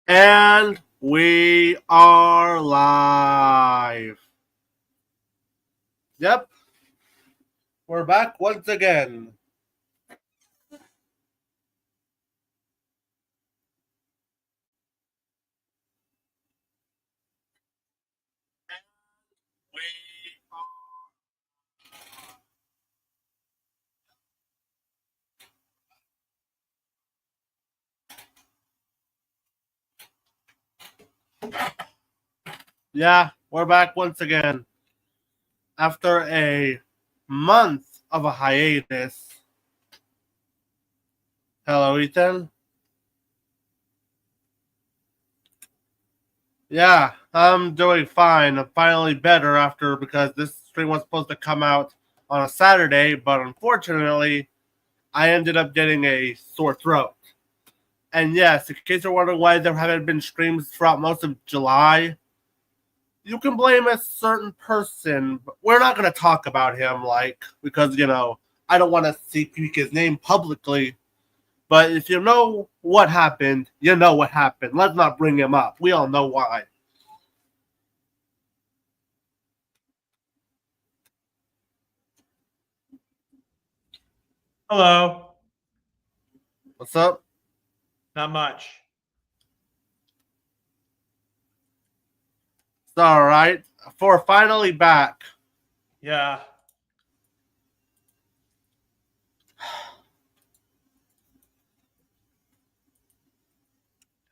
And we are live. Yep, we're back once again. Yeah, we're back once again. After a month of a hiatus. Hello, Ethan. Yeah, I'm doing fine. I'm finally better because this stream was supposed to come out on a Saturday, but unfortunately, I ended up getting a sore throat. And yes, in case you're wondering why there haven't been streams throughout most of July, you can blame a certain person, but we're not going to talk about him, because, I don't want to speak his name publicly. But if you know what happened, you know what happened. Let's not bring him up. We all know why. Hello. What's up? Not much. It's all right. We're finally back. Yeah.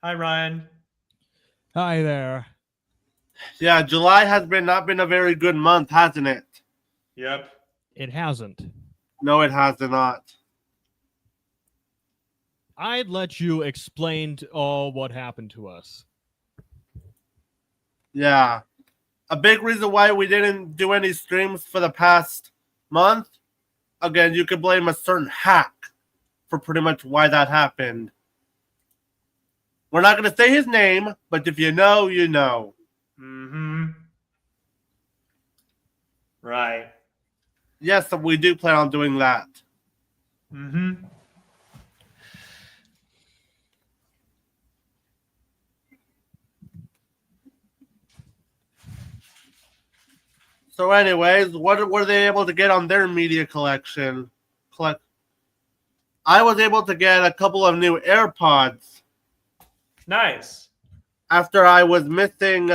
Hi, Ryan. Hi there. Yeah, July has not been a very good month, hasn't it? Yep. It hasn't. No, it has not. I'd let you explain all what happened to us. Yeah. A big reason why we didn't do any streams for the past month, again, you could blame a certain hack for pretty much why that happened. We're not going to say his name, but if you know, you know. Mm-hmm. Right. Yes, we do plan on doing that. Mm-hmm. So anyways, what were they able to get on their media collection? I was able to get a couple of new AirPods. Nice. After I was missing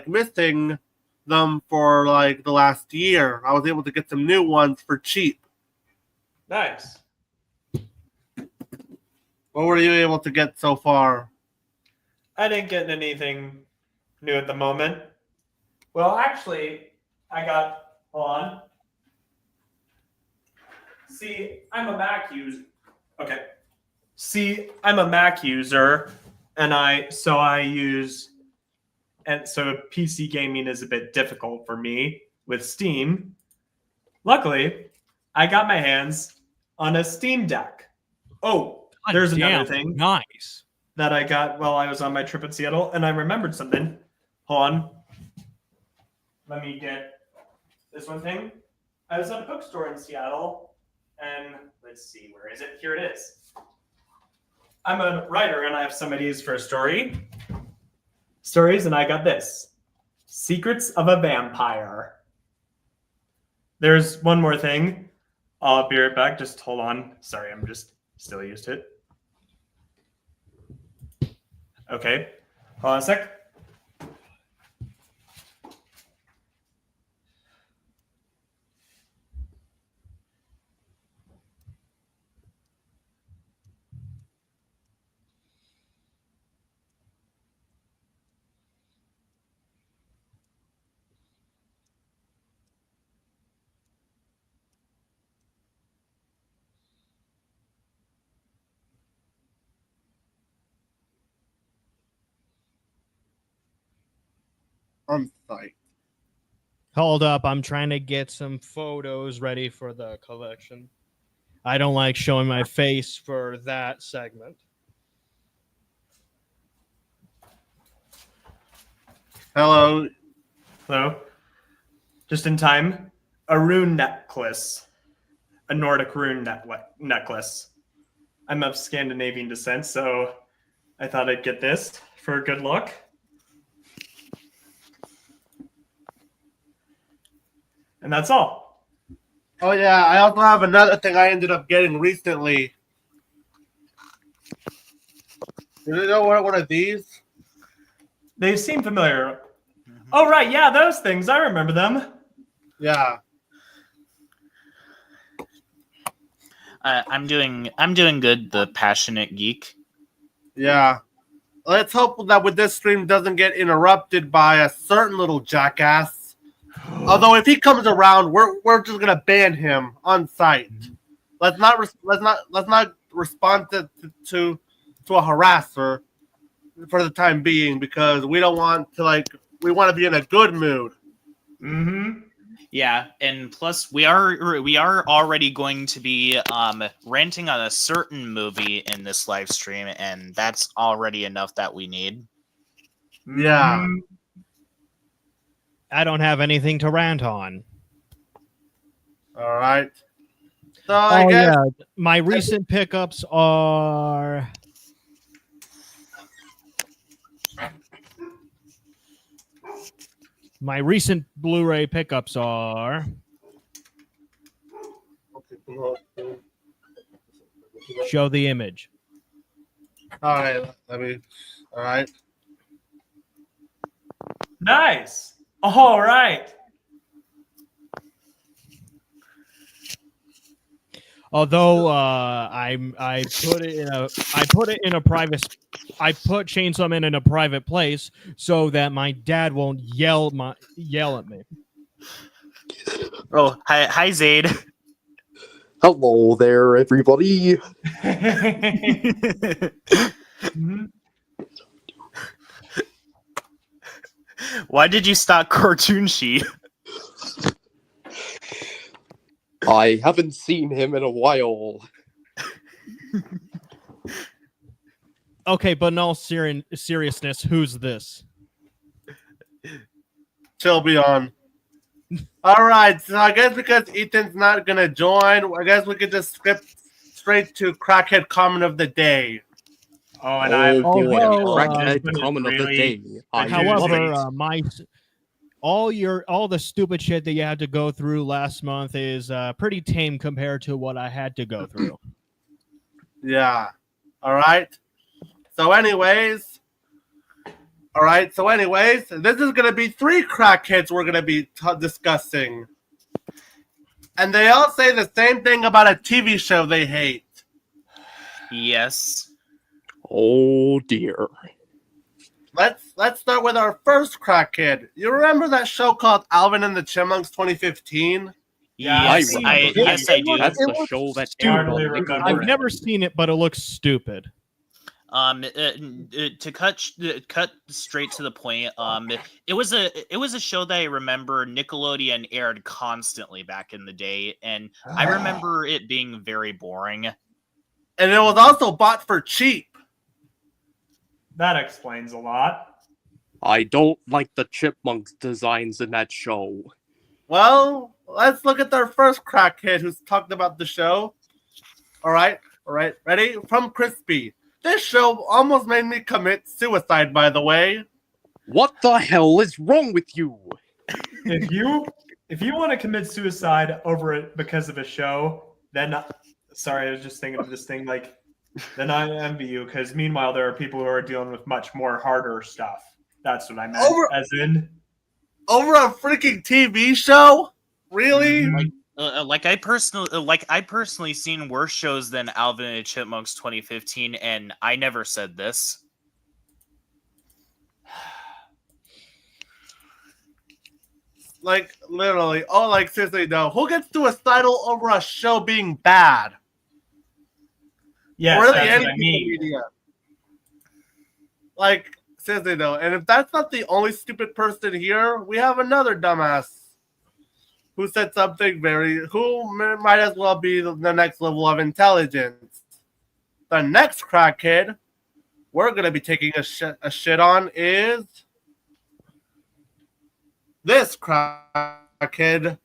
missing them for the last year, I was able to get some new ones for cheap. Nice. What were you able to get so far? I didn't get anything new at the moment. Well, actually, I got on. See, I'm a Mac user. Okay. See, I'm a Mac user, and so PC gaming is a bit difficult for me with Steam. Luckily, I got my hands on a Steam Deck. Oh, there's another thing. Nice. That I got while I was on my trip in Seattle, and I remembered something. Hold on. Let me get this one thing. I was at a bookstore in Seattle, and let's see, where is it? Here it is. I'm a writer, and I have some ideas for stories, and I got this. Secrets of a Vampire. There's one more thing. I'll be right back. Just hold on. Sorry, I'm just still used to it. Okay. Hold on a sec. On site. Hold up. I'm trying to get some photos ready for the collection. I don't like showing my face for that segment. Hello. Hello. Just in time. A rune necklace. A Nordic rune necklace. I'm of Scandinavian descent, so I thought I'd get this for a good look. And that's all. Oh yeah, I also have another thing I ended up getting recently. Do you know what one of these? They seem familiar. Oh, right. Yeah, those things. I remember them. Yeah. I'm doing good. The passionate geek. Yeah. Let's hope that with this stream doesn't get interrupted by a certain little jackass. Although if he comes around, we're just gonna ban him on site. Let's not respond to a harasser for the time being, because we don't want to we want to be in a good mood. Mm-hmm. Yeah, and plus we are already going to be ranting on a certain movie in this live stream, and that's already enough that we need. Yeah. I don't have anything to rant on. All right. So I guess my recent pickups are. My recent Blu-ray pickups are. Show the image. All right. All right. Nice. All right. Although I put Chainsaw Man in a private place so that my dad won't yell at me. Oh, hi Zaid. Hello there, everybody. Why did you stop Cartoon Sheet? I haven't seen him in a while. Okay, but in all seriousness, who's this? She'll be on. All right, so I guess because Ethan's not gonna join, I guess we could just skip straight to Crackhead comment of the day. Oh, and I. boy, although, Crackhead comment of the day. However, all the stupid shit that you had to go through last month is pretty tame compared to what I had to go through. Yeah. All right. So anyways, this is going to be 3 crackheads we're going to be discussing. And they all say the same thing about a TV show they hate. Yes. Oh dear. Let's start with our first crackhead. You remember that show called Alvin and the Chipmunks 2015? Yes, I I remember. do. That's the show that hardly everyone remember I've it. never seen it, but it looks stupid. To cut straight to the point, it was a show that I remember Nickelodeon aired constantly back in the day, and I remember it being very boring. And it was also bought for cheap. That explains a lot. I don't like the chipmunks designs in that show. Well, let's look at our first crackhead who's talked about the show. All right. Ready? From Crispy. This show almost made me commit suicide, by the way. What the hell is wrong with you? If you want to commit suicide over it because of a show, then sorry, I was just thinking of this thing then I envy you, because meanwhile there are people who are dealing with much more harder stuff. That's what I meant. Over a freaking TV show? Really? I personally seen worse shows than Alvin and the Chipmunks 2015, and I never said this. Literally. Oh, seriously, no. Who gets suicidal over a show being bad? Yes, Or really that's what I any mean. media. Seriously, though. And if that's not the only stupid person here, we have another dumbass who said something who might as well be the next level of intelligence. The next crackhead we're going to be taking a shit on is this crackhead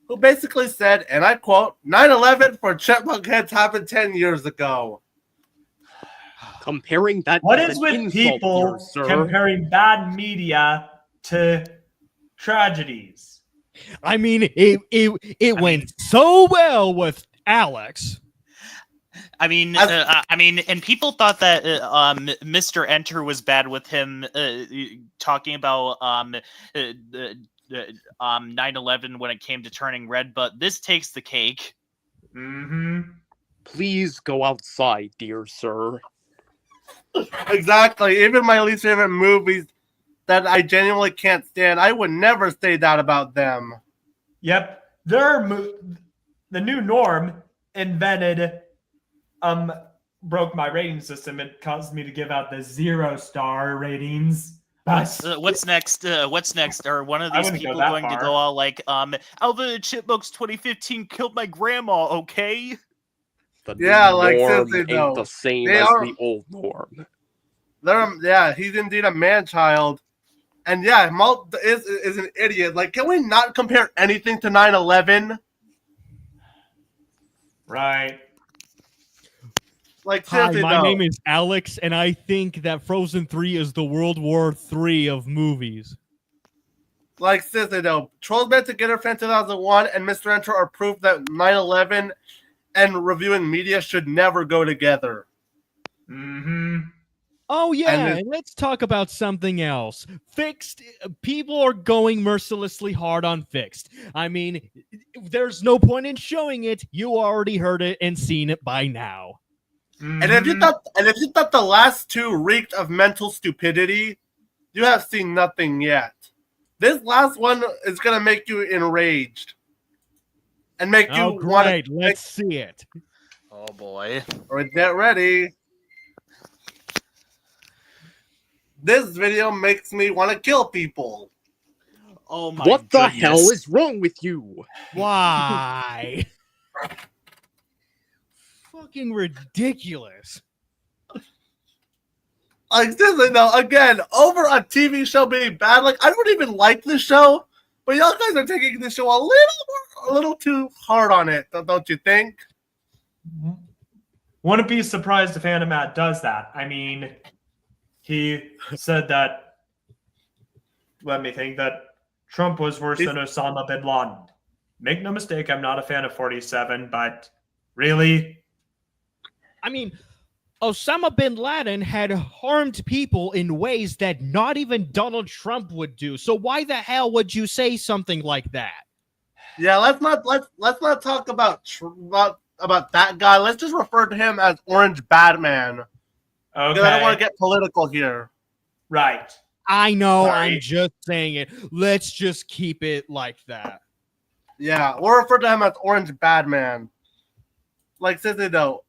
who basically said, and I quote, 9/11 for chipmunk heads happened 10 years ago. Comparing that What is is an with insult, people dear sir. comparing bad media to tragedies? I mean, it went so well with Alex. I mean, and people thought that Mr. Enter was bad with him talking about 9/11 when it came to turning red, but this takes the cake. Mm-hmm. Please go outside, dear sir. Exactly. Even my least favorite movies that I genuinely can't stand, I would never say that about them. Yep. The new norm invented broke my rating system. It caused me to give out the 0-star ratings. What's next? What's next? Are one of I these wouldn't go people that going to far. go all like, Alvin and Chipmunks 2015 killed my grandma, okay? The Yeah, new like, norm seriously, ain't though. the same They as are- the old norm. Yeah, he's indeed a man-child. And yeah, Malt is an idiot. Like, can we not compare anything to 9/11? Right. Like, Hi, seriously, my though. name is Alex, and I think that Frozen 3 is the World War III of movies. Like, seriously, though. Trolls Band Together Fan 2001 and Mr. Enter are proof that 9/11 and reviewing media should never go together. Mm-hmm. Oh yeah, And and let's talk about something else. Fixed. People are going mercilessly hard on Fixed. I mean, there's no point in showing it. You already heard it and seen it by now. Mm-hmm. And if you thought the last two reeked of mental stupidity, you have seen nothing yet. This last one is gonna make you enraged. And make you Oh want great, to let's see it. Oh boy. get ready. This video makes me want to kill people. Oh my What the goodness. hell is wrong with you? Why? Fucking ridiculous. Like, seriously, though, again, over a TV show being bad, like, I don't even like this show, but y'all guys are taking this show a little too hard on it, don't you think? Wouldn't be surprised if Animat does that. I mean, he said that, let me think, that Trump was worse than Osama bin Laden. Make no mistake, I'm not a fan of 47, but really? I mean, Osama bin Laden had harmed people in ways that not even Donald Trump would do. So why the hell would you say something like that? Yeah, let's not talk about that guy. Let's just refer to him as Orange Batman. Okay. I don't want to get political here. Right. I know, Sorry. I'm just saying it. Let's just keep it like that. Yeah, we'll refer to him as Orange Batman. Like, seriously, though,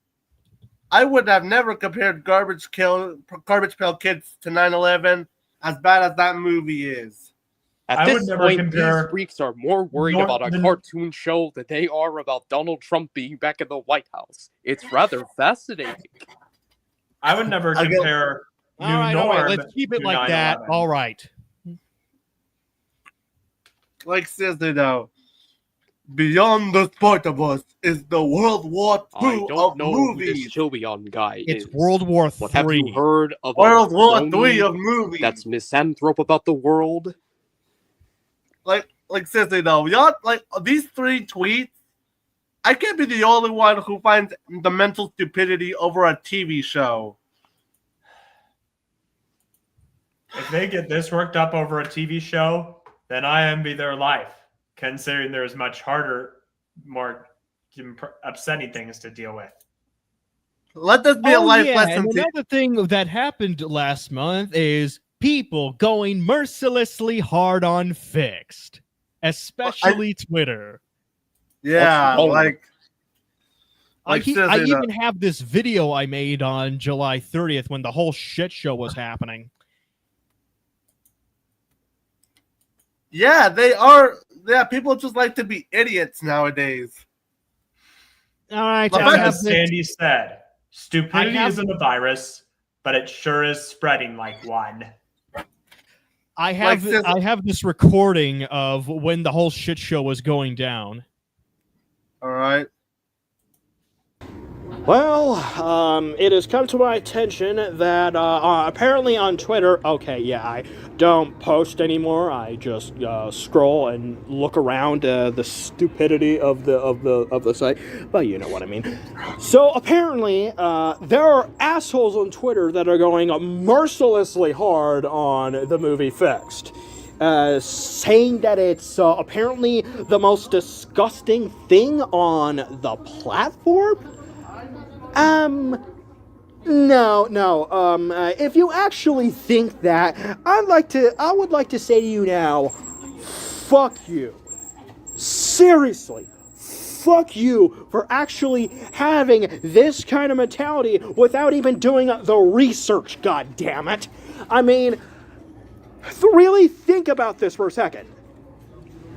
I would have never compared Garbage Pail Kids to 9/11, as bad as that movie is. At I would this never point, compare these freaks are more worried about a cartoon show than they are about Donald Trump being back in the White House. It's rather fascinating. I would never compare New All Norm right, let's keep it to like that. 9/11. All right. Like, seriously, though, beyond the sport of us is the World War I II don't of know who movies. this Chilion guy It's is. World War But have you III. heard of World a War crony III of movies. that's misanthrope about the world? Like, seriously, though, y'all, like, these 3 tweets, I can't be the only one who finds the mental stupidity over a TV show. If they get this worked up over a TV show, then I envy their life, considering there's much harder, more upsetting things to deal with. Let this be a life yeah, lesson and to another thing that happened last month is people going mercilessly hard on Fixed, especially Twitter. Yeah, wrong? like I seriously, even have this video I made on July 30th when the whole shit show was happening. yeah, they are. Yeah, people just like to be idiots nowadays. All right, Well, I back have As this- Sandy said, stupidity I have- isn't a virus, but it sure is spreading like one. I have Like, I have this recording of when the whole shit show was going down. All right. Well, it has come to my attention that apparently on Twitter, okay, yeah, I don't post anymore. I just scroll and look around the stupidity of the site, but you know what I mean. So apparently, there are assholes on Twitter that are going mercilessly hard on the movie Fixed. Saying that it's apparently the most disgusting thing on the platform. No. If you actually think that, I would like to say to you now, fuck you. Seriously. Fuck you for actually having this kind of mentality without even doing the research, goddammit. I mean, really think about this for a second.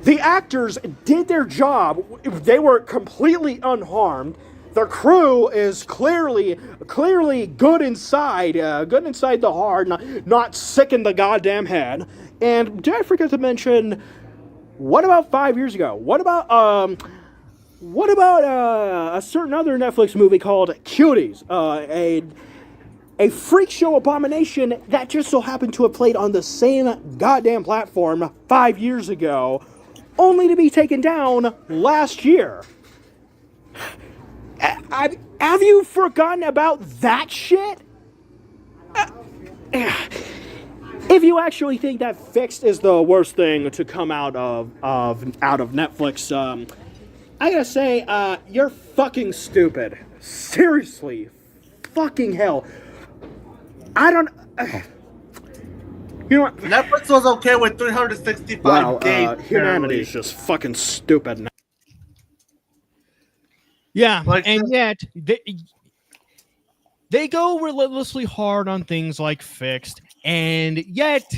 The actors did their job. They were completely unharmed. The crew is clearly good inside the heart, not sick in the goddamn head. And did I forget to mention, what about 5 years ago? What about a certain other Netflix movie called Cuties? A freak show abomination that just so happened to have played on the same goddamn platform 5 years ago, only to be taken down last year. Have you forgotten about that shit? If you actually think that Fixed is the worst thing to come out of Netflix, I gotta say, you're fucking stupid. Seriously, fucking hell. I don't. You know what? Netflix was okay with 365 days. Humanity is just fucking stupid now. Yeah, Like and the- yet they go relentlessly hard on things like Fixed, and yet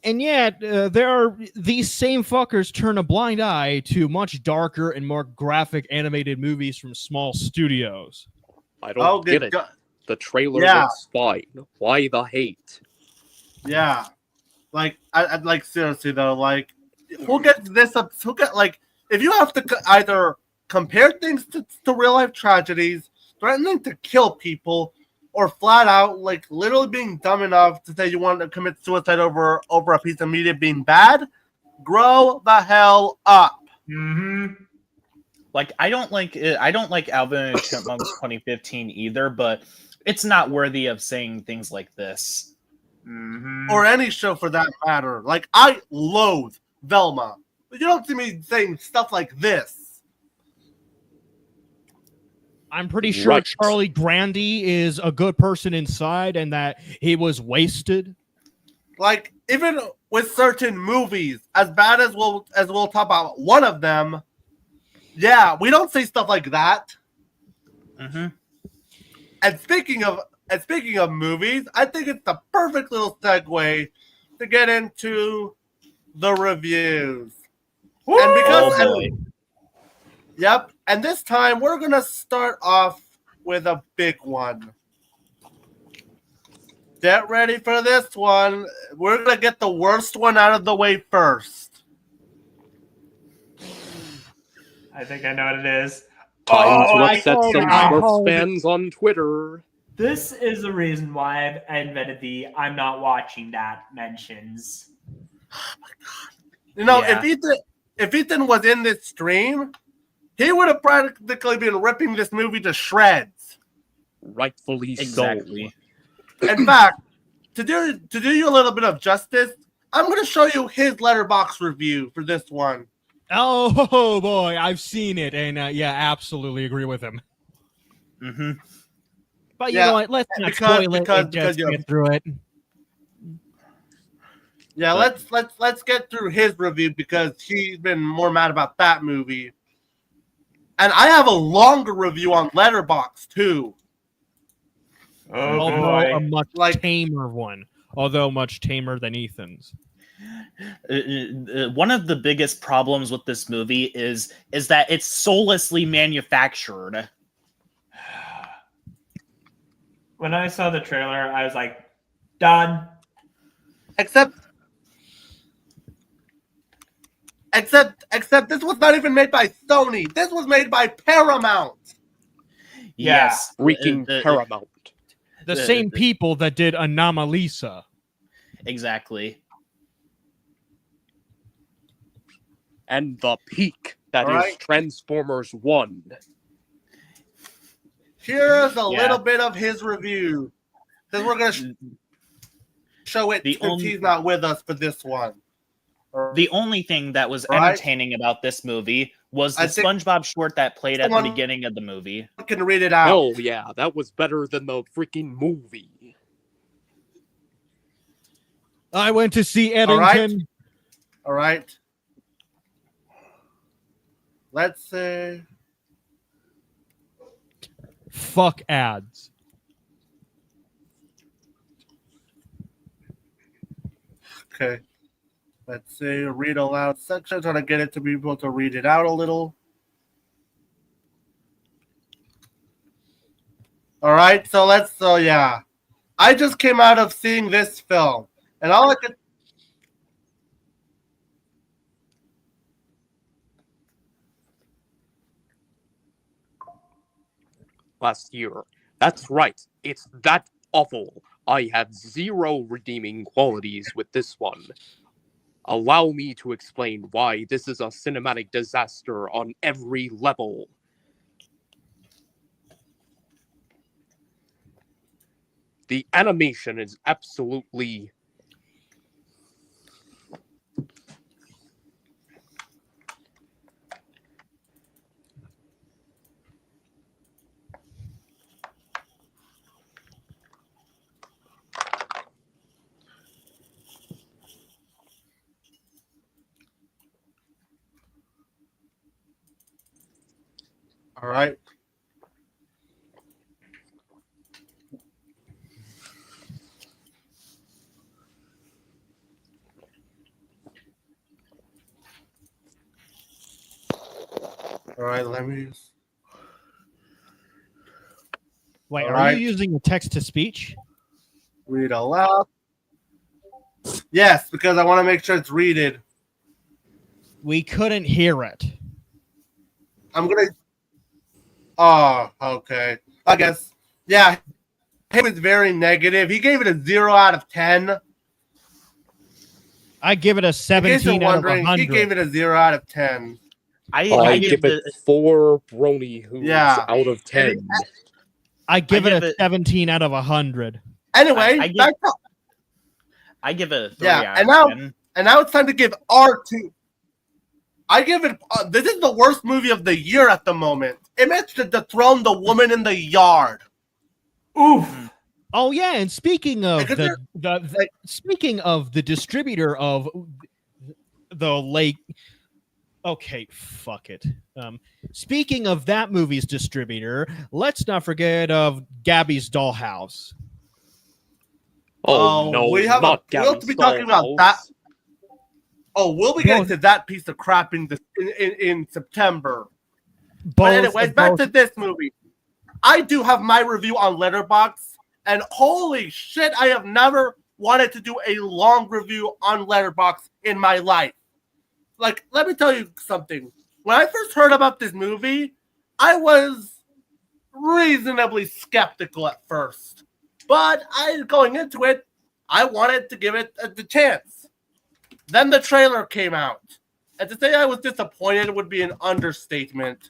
there are these same fuckers turn a blind eye to much darker and more graphic animated movies from small studios. I don't get it. The trailer looks fine. Why the hate? Yeah, like I'd like seriously though, like who gets this up? Who get like if you have to either compare things to real life tragedies, threatening to kill people, or flat out like literally being dumb enough to say you want to commit suicide over a piece of media being bad, grow the hell up. Mm-hmm. Like I don't like Alvin and the Chipmunks 2015 either, but it's not worthy of saying things like this. Mm-hmm. Or any show for that matter. Like I loathe Velma, but you don't see me saying stuff like this. I'm pretty sure Right. Charlie Grandy is a good person inside and that he was wasted. Like even with certain movies, as bad as we'll talk about one of them, yeah, we don't say stuff like that. Mm-hmm. And speaking of movies, I think it's the perfect little segue to get into the reviews. Woo! And because Oh, boy. yep, and this time we're gonna start off with a big one. Get ready for this one. We're gonna get the worst one out of the way first. I think I know what it is. Time to I upset some Smurfs fans on Twitter. This is the reason why I invented the "I'm not watching that" mentions. You know, Yeah. if Ethan was in this stream, he would have practically been ripping this movie to shreds. Rightfully Exactly. In fact, to do you a little bit of justice, I'm going to show you his letterbox review for this one. Oh boy, I've seen it, and yeah, absolutely agree with him. Mm-hmm. But you Yeah, know what? Let's not because- spoil it. because- And just because, get through it. Yeah, let's get through his review because he's been more mad about that movie. And I have a longer review on Letterboxd too. Oh Although a boy! much Like- tamer one, although much tamer than Ethan's. One of the biggest problems with this movie is that it's soullessly manufactured. When I saw the trailer, I was like, done. Except this was not even made by Sony. This was made by Paramount. Yeah. Yes, Freaking Paramount. The same people that did Anomalisa. exactly. And the peak that All is right. Transformers 1. Here's a Yeah. little bit of his review. Because we're going to show it The since only- he's not with us for this one. The only thing that was Right. entertaining about this movie was the I think SpongeBob short that played at the someone- beginning of the movie. I can read it out. Hell yeah, that was better than the freaking movie. I went to see All right. Eddington. All right. Let's say. Fuck ads. Okay. Let's say read aloud section. Trying to get it to be able to read it out a little. All right. So yeah. I just came out of seeing this film, and all I could. Last year. That's right, it's that awful. I have zero redeeming qualities with this one. Allow me to explain why this is a cinematic disaster on every level. The animation is absolutely All right. All right. Let me. Wait, All are right. you using a text to speech? Read aloud. Yes, because I want to make sure it's readed. We couldn't hear it. I'm gonna. Oh, okay. I guess. Yeah, he was very negative. He gave it a 0 out of 10. I give it a In case 17 you're out of wondering, 100. he gave it a 0 out of 10. I give it 4 brony hooves Yeah. out of 10. I give it give a it- 17 out of 100. Anyway, I give- back to, I give it a 3 Yeah, out and of now- 10. and now it's time to give R2. I give it. This is the worst movie of the year at the moment. It managed to dethrone The Woman in the Yard. Oof. Oh yeah, and speaking of Because speaking of the distributor of the lake. Okay, fuck it. Speaking of that movie's distributor, let's not forget of Gabby's Dollhouse. Oh no, we have not we'll have to be talking about Dollhouse. that. Oh, we'll be getting Both- to that piece of crap in September. Both, But anyways, back both- to this movie. I do have my review on Letterboxd, and holy shit, I have never wanted to do a long review on Letterboxd in my life. Like, let me tell you something. When I first heard about this movie, I was reasonably skeptical at first. But going into it, I wanted to give it the chance. Then the trailer came out. And to say I was disappointed would be an understatement.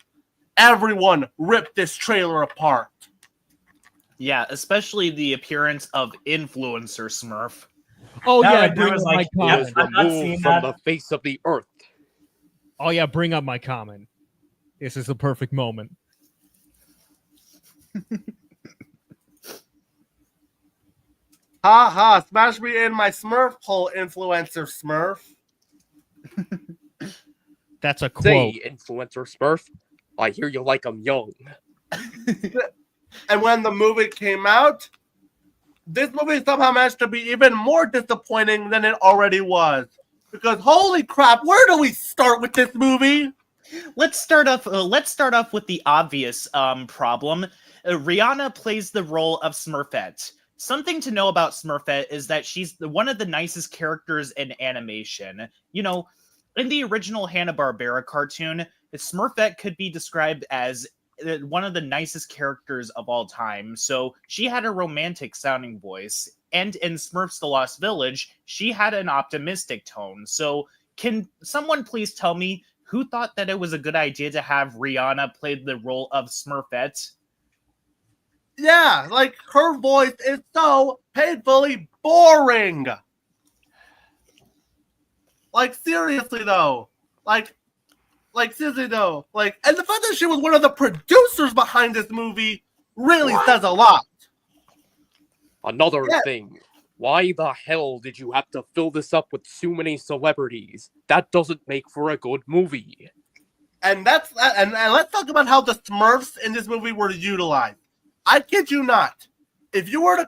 Everyone ripped this trailer apart. Yeah, especially the appearance of influencer Smurf. Oh That yeah, right there bring was up my like, He comment. is I've not seen removed from that. the face of the earth. Oh yeah, bring up my comment. This is the perfect moment. Ha ha, smash me in my Smurf hole, influencer Smurf. That's a quote. Say, influencer Smurf, I hear you like 'em young. And when the movie came out, this movie somehow managed to be even more disappointing than it already was. Because holy crap, where do we start with this movie? Let's start off with the obvious problem. Rihanna plays the role of Smurfette. Something to know about Smurfette is that she's one of the nicest characters in animation. You know, in the original Hanna-Barbera cartoon, Smurfette could be described as one of the nicest characters of all time. So she had a romantic sounding voice, and in Smurfs: The Lost Village, she had an optimistic tone. So can someone please tell me who thought that it was a good idea to have Rihanna play the role of Smurfette? Yeah, like her voice is so painfully boring. Like seriously though, like seriously though, like, and the fact that she was one of the producers behind this movie really says a lot. Another thing, why the hell did you have to fill this up with so many celebrities? That doesn't make for a good movie. And and let's talk about how the Smurfs in this movie were utilized. I kid you not. If you were to,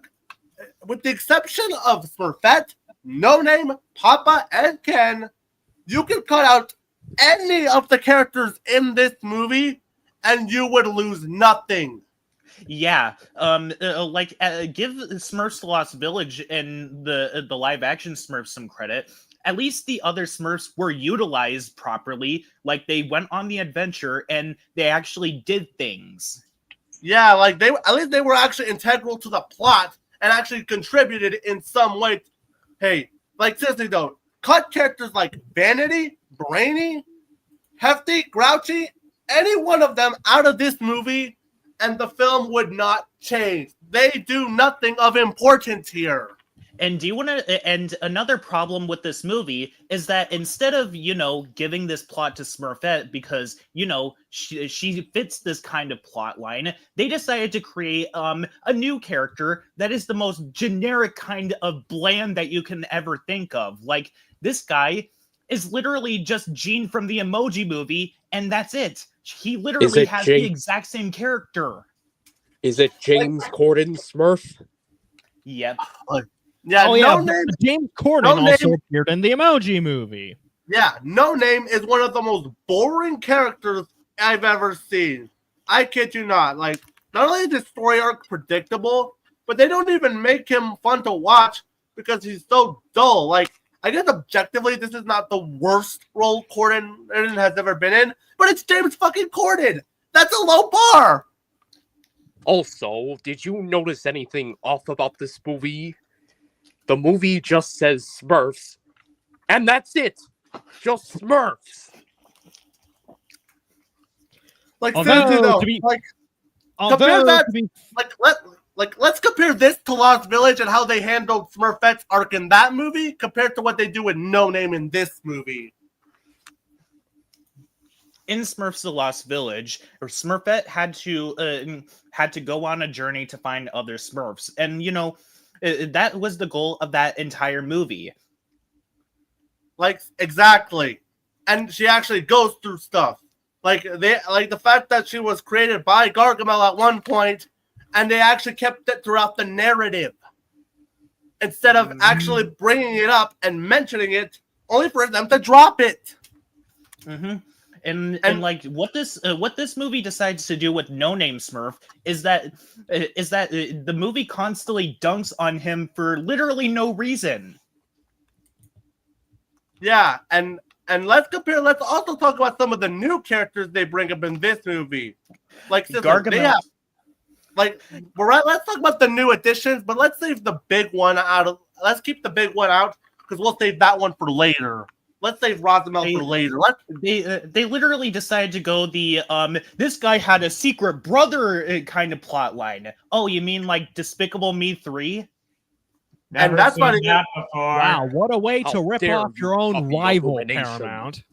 with the exception of Smurfette, No Name, Papa, and Ken, you could cut out any of the characters in this movie and you would lose nothing. Yeah, give Smurfs: The Lost Village and the live action Smurfs some credit. At least the other Smurfs were utilized properly. Like, they went on the adventure and they actually did things. Yeah, like at least they were actually integral to the plot and actually contributed in some way. Hey, like seriously though, cut characters like Vanity, Brainy, Hefty, Grouchy, any one of them out of this movie, and the film would not change. They do nothing of importance here. And do you want to? And another problem with this movie is that instead of giving this plot to Smurfette because she fits this kind of plot line, they decided to create a new character that is the most generic kind of bland that you can ever think of. Like, this guy is literally just Gene from the Emoji Movie, and that's it. He literally has the exact same character. Is it James Corden Smurf? Yep. Yeah, James Corden also appeared in the Emoji Movie. Yeah, No Name is one of the most boring characters I've ever seen. I kid you not. Like, not only is the story arc predictable, but they don't even make him fun to watch because he's so dull. Like, I guess objectively, this is not the worst role Corden has ever been in, but it's James fucking Corden. That's a low bar. Also, did you notice anything off about this movie? The movie just says Smurfs, and that's it. Just Smurfs. Like, seriously though, compare that. Let's compare this to Lost Village and how they handled Smurfette's arc in that movie compared to what they do with No Name in this movie. In Smurfs: The Lost Village, Smurfette had to go on a journey to find other Smurfs, and that was the goal of that entire movie. Like, exactly. And she actually goes through stuff. Like the fact that she was created by Gargamel at one point, and they actually kept it throughout the narrative. Instead of actually bringing it up and mentioning it, only for them to drop it. Mm-hmm. And like what this movie decides to do with No Name Smurf is that the movie constantly dunks on him for literally no reason. Yeah, and let's also talk about some of the new characters they bring up in this movie. Like Gargamel. Let's talk about the new additions, but let's save the big one out. Let's keep the big one out because we'll save that one for later. Let's save Rosamel for later. They literally decided to go the this guy had a secret brother kind of plot line. Oh, you mean like Despicable Me 3? And that's funny. Wow, what a way to rip off your own rival, Paramount.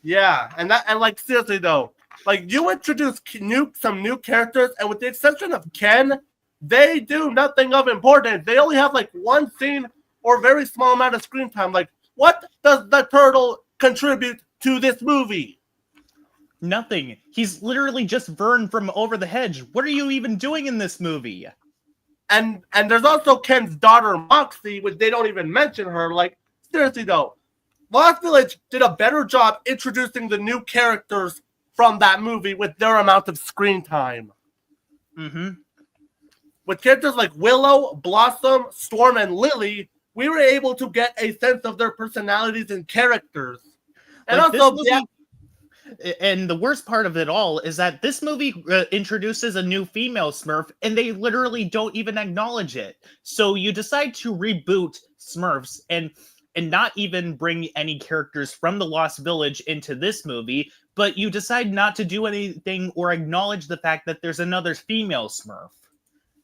Yeah, and like seriously though, like you introduce some new characters, and with the exception of Ken, they do nothing of importance. They only have like one scene or a very small amount of screen time. Like, what does the turtle contribute to this movie? Nothing. He's literally just Vern from Over the Hedge. What are you even doing in this movie? And there's also Ken's daughter, Moxie, which they don't even mention her. Like, seriously though, Lost Village did a better job introducing the new characters from that movie with their amount of screen time. Mm-hmm. With characters like Willow, Blossom, Storm, and Lily, we were able to get a sense of their personalities and characters. And like also, And the worst part of it all is that this movie introduces a new female Smurf, and they literally don't even acknowledge it. So you decide to reboot Smurfs and not even bring any characters from the Lost Village into this movie, but you decide not to do anything or acknowledge the fact that there's another female Smurf.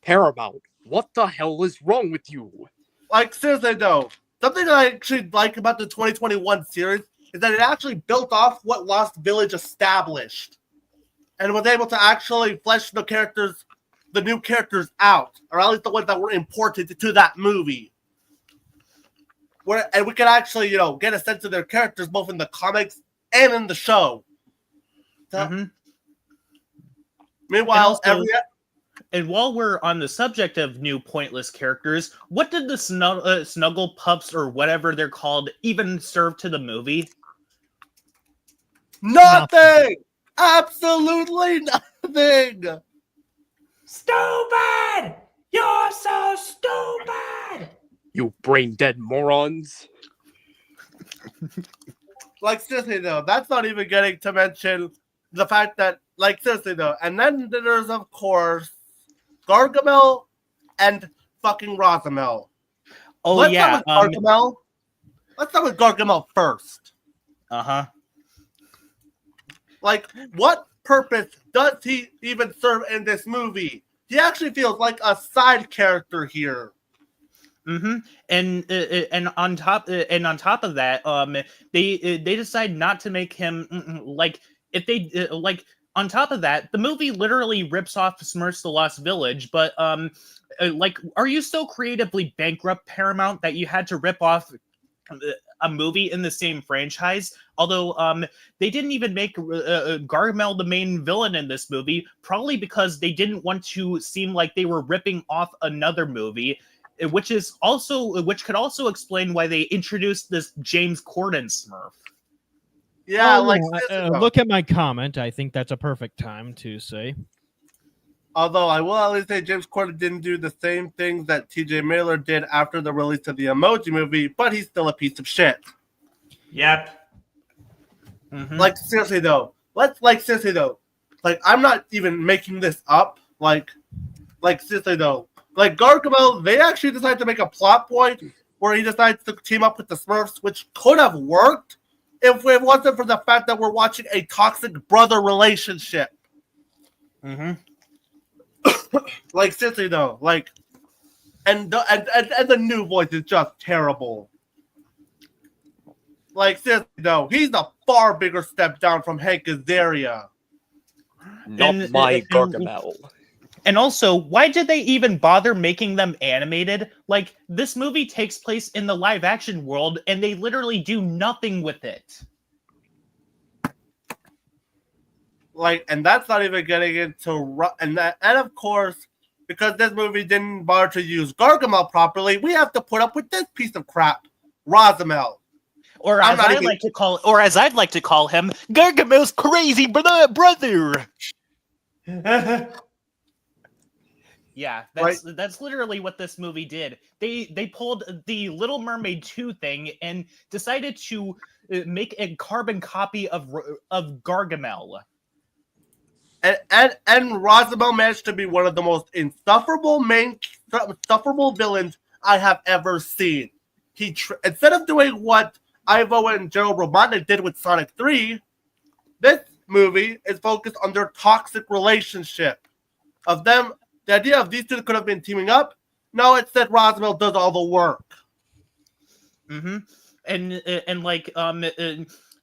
Paramount, what the hell is wrong with you? Like, seriously though, something that I actually like about the 2021 series is that it actually built off what Lost Village established and was able to actually flesh the new characters out, or at least the ones that were important to that movie. And we can actually, get a sense of their characters both in the comics and in the show. So, meanwhile, and while we're on the subject of new pointless characters, what did the Snuggle Pups or whatever they're called even serve to the movie? Nothing! Absolutely nothing! Stupid! You're so stupid! You brain-dead morons. Like, seriously, though, that's not even getting to mention the fact that, like, seriously, though, and then there's, of course, Gargamel and fucking Rosamel. Let's start with Gargamel. Let's start with Gargamel first. Uh-huh. Like, what purpose does he even serve in this movie? He actually feels like a side character here. Mm-hmm. And on top of that, they decide not to make him on top of that, the movie literally rips off Smurfs: The Lost Village. But are you so creatively bankrupt, Paramount, that you had to rip off a movie in the same franchise? Although they didn't even make Gargamel the main villain in this movie, probably because they didn't want to seem like they were ripping off another movie, which could also explain why they introduced this James Corden Smurf. Yeah, look at my comment. I think that's a perfect time to say. Although I will at least say James Corden didn't do the same things that TJ Miller did after the release of the Emoji Movie, but he's still a piece of shit. Yep. Mm-hmm. Like, seriously though, I'm not even making this up. Like seriously though, like Gargamel, they actually decided to make a plot point where he decides to team up with the Smurfs, which could have worked if it wasn't for the fact that we're watching a toxic brother relationship. Mm-hmm. Like, seriously though, like, and the new voice is just terrible. Like, seriously though, he's a far bigger step down from Hank Azaria. Not my Gargamel. And also, why did they even bother making them animated? Like, this movie takes place in the live-action world, and they literally do nothing with it. Like, and that's not even getting into and of course, because this movie didn't bother to use Gargamel properly, we have to put up with this piece of crap, Rosamel. Or as I'd like to call him, Gargamel's crazy brother. Yeah, that's literally what this movie did. They pulled the Little Mermaid 2 thing and decided to make a carbon copy of Gargamel. And Rosamel managed to be one of the most insufferable villains I have ever seen. Instead of doing what Ivo and Gerald Robotnik did with Sonic 3, this movie is focused on their toxic relationship. Of them, the idea of these two could have been teaming up. No, it said Rosamel does all the work. Mm-hmm. And like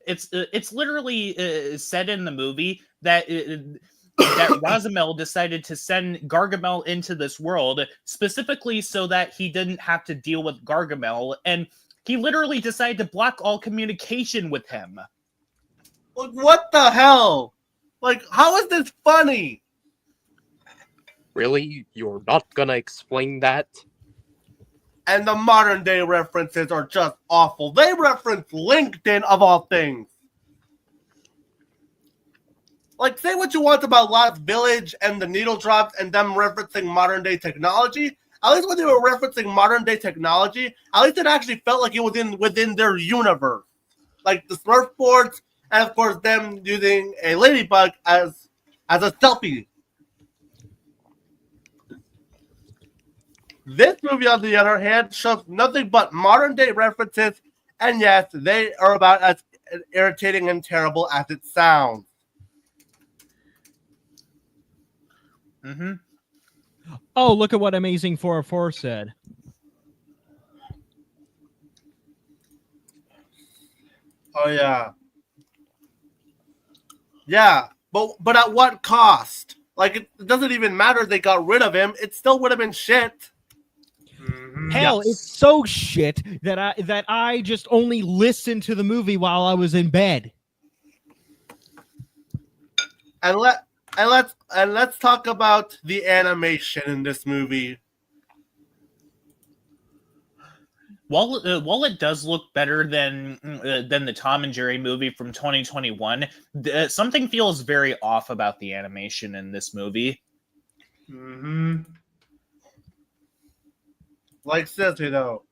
it's literally said in the movie that that Rosamel decided to send Gargamel into this world specifically so that he didn't have to deal with Gargamel, and he literally decided to block all communication with him. Like, what the hell? Like, how is this funny? Really? You're not gonna explain that? And the modern day references are just awful. They reference LinkedIn of all things. Like, say what you want about Lost Village and the needle drops and them referencing modern day technology. At least when they were referencing modern day technology, at least it actually felt like it was within their universe. Like the Smurf boards and of course them using a ladybug as a selfie. This movie, on the other hand, shows nothing but modern day references, and yes, they are about as irritating and terrible as it sounds. Mm-hmm. Oh, look at what Amazing 404 said. Oh yeah. Yeah, but at what cost? Like, it doesn't even matter they got rid of him. It still would have been shit. Hell, Yes. it's so shit that I just only listened to the movie while I was in bed. And let's talk about the animation in this movie. While it does look better than the Tom and Jerry movie from 2021, something feels very off about the animation in this movie. Mm-hmm. Like seriously though,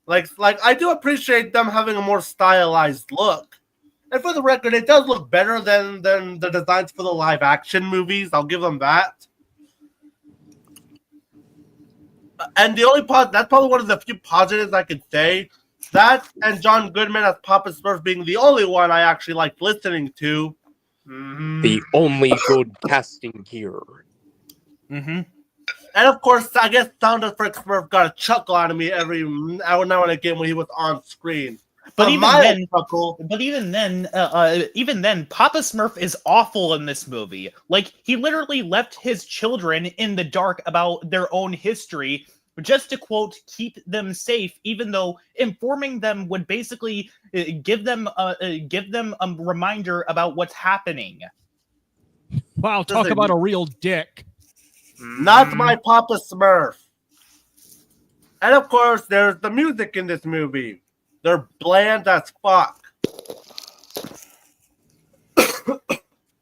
like I do appreciate them having a more stylized look. And for the record, it does look better than the designs for the live action movies. I'll give them that. And the only that's probably one of the few positives I could say. That and John Goodman as Papa Smurf being the only one I actually liked listening to. Mm-hmm. The only good casting here. Mm-hmm. And of course, I guess Sound Effects Smurf got a chuckle out of me every now and again when he was on screen. But even then, chuckle. even then, Papa Smurf is awful in this movie. Like, he literally left his children in the dark about their own history just to, quote, keep them safe, even though informing them would basically give them a reminder about what's happening. Wow, talk about a real dick. Not my Papa Smurf. And of course, there's the music in this movie. They're bland as fuck.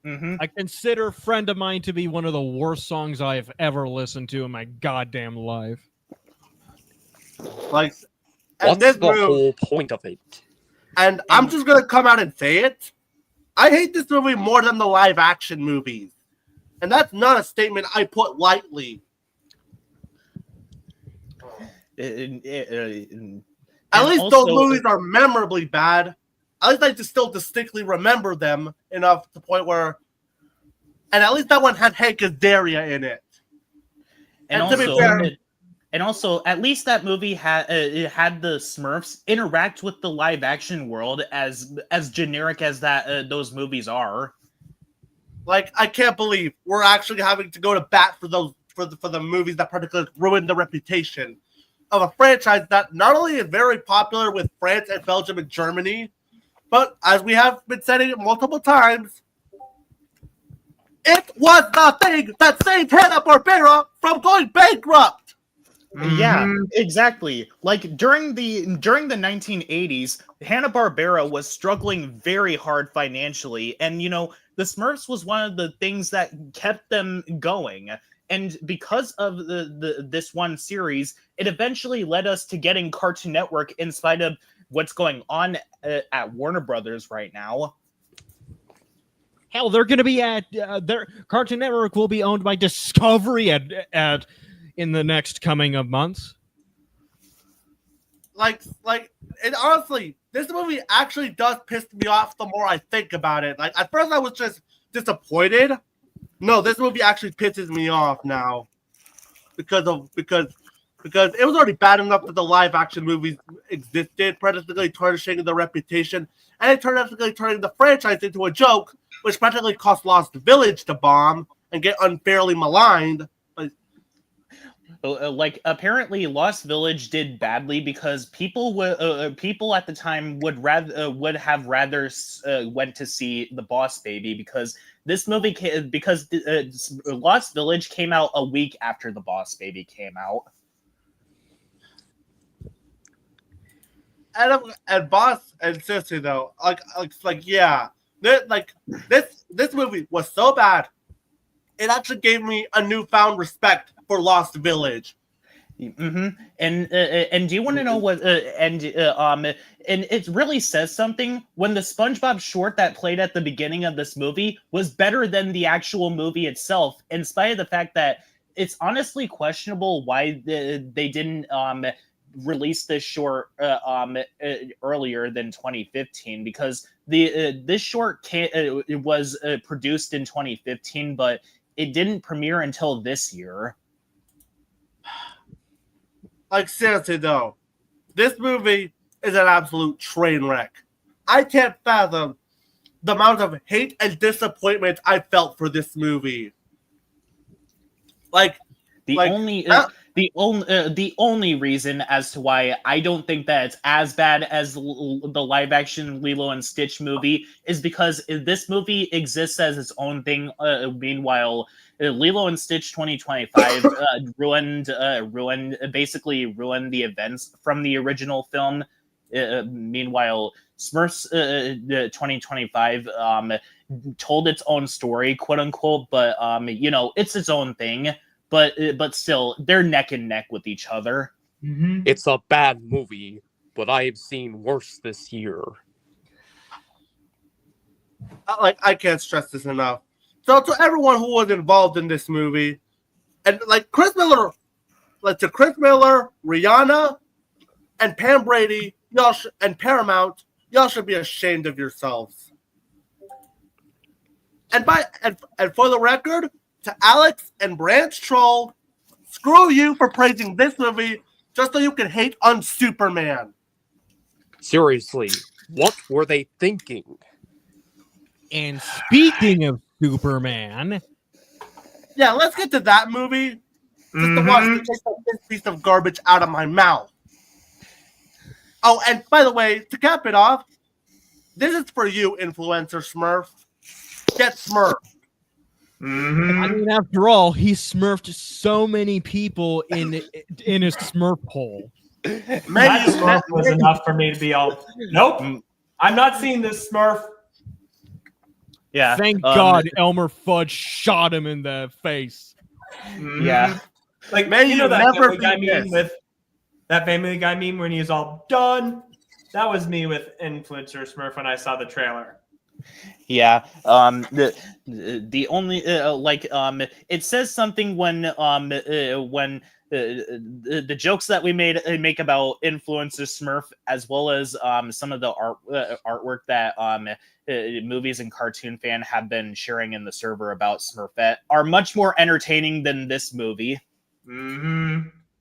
Mm-hmm. I consider Friend of Mine to be one of the worst songs I have ever listened to in my goddamn life. Like, What's this the whole point of it? And I'm just gonna come out and say it. I hate this movie more than the live action movies. And that's not a statement I put lightly. At least those movies are memorably bad. At least I just still distinctly remember them enough to the point where... And at least that one had Hank Azaria in it. And to be fair... And also, at least that movie had the Smurfs interact with the live action world as generic as those movies are. Like, I can't believe we're actually having to go to bat for those for the movies that particularly ruined the reputation of a franchise that not only is very popular with France and Belgium and Germany, but as we have been saying it multiple times, it was the thing that saved Hanna-Barbera from going bankrupt. Yeah, exactly. Like during the 1980s, Hanna-Barbera was struggling very hard financially, and you know, the Smurfs was one of the things that kept them going. And because of this one series, it eventually led us to getting Cartoon Network in spite of what's going on at Warner Brothers right now. Hell, they're going to be at their Cartoon Network will be owned by Discovery at in the next coming of months. Like, and honestly, this movie actually does piss me off the more I think about it. Like, at first I was just disappointed. No, this movie actually pisses me off now because it was already bad enough that the live action movies existed, practically tarnishing the reputation, and it practically turning the franchise into a joke, which practically cost Lost Village to bomb and get unfairly maligned. Like, apparently Lost Village did badly because people at the time would have rather went to see The Boss Baby, because this movie Lost Village came out a week after The Boss Baby came out. And seriously though, yeah, this movie was so bad, it actually gave me a newfound respect for Lost Village. And do you want to know what? And it really says something when the SpongeBob short that played at the beginning of this movie was better than the actual movie itself, in spite of the fact that it's honestly questionable why they didn't release this short earlier than 2015, because this short it was produced in 2015, but it didn't premiere until this year. Like, seriously, though, this movie is an absolute train wreck. I can't fathom the amount of hate and disappointment I felt for this movie. The only reason as to why I don't think that it's as bad as the live action Lilo and Stitch movie is because this movie exists as its own thing. Meanwhile, Lilo and Stitch 2025 ruined the events from the original film. Meanwhile, Smurfs 2025 told its own story, quote unquote, but it's its own thing. But still, they're neck and neck with each other. Mm-hmm. It's a bad movie, but I have seen worse this year. I can't stress this enough. So to everyone who was involved in this movie, and to Chris Miller, Rihanna, and Pam Brady, and Paramount, y'all should be ashamed of yourselves. And for the record, to Alex and Branch Troll, screw you for praising this movie just so you can hate on Superman. Seriously, what were they thinking? And speaking of Superman, yeah, let's get to that movie. Just to watch this piece of garbage out of my mouth. Oh, and by the way, to cap it off, this is for you, influencer Smurf. Get Smurf. I mean, after all, he smurfed so many people in his Smurf hole. That Smurf was enough for me to be all, nope, I'm not seeing this Smurf. Yeah. Thank God Elmer Fudd shot him in the face. Yeah. Like, May you know you that never Family Guy be meme missed. with that Family Guy meme when he's all done? That was me with influencer Smurf when I saw the trailer. Yeah. The only it says something when the jokes that we make about influencer Smurf, as well as some of the artwork that movies and cartoon fan have been sharing in the server about Smurfette, are much more entertaining than this movie.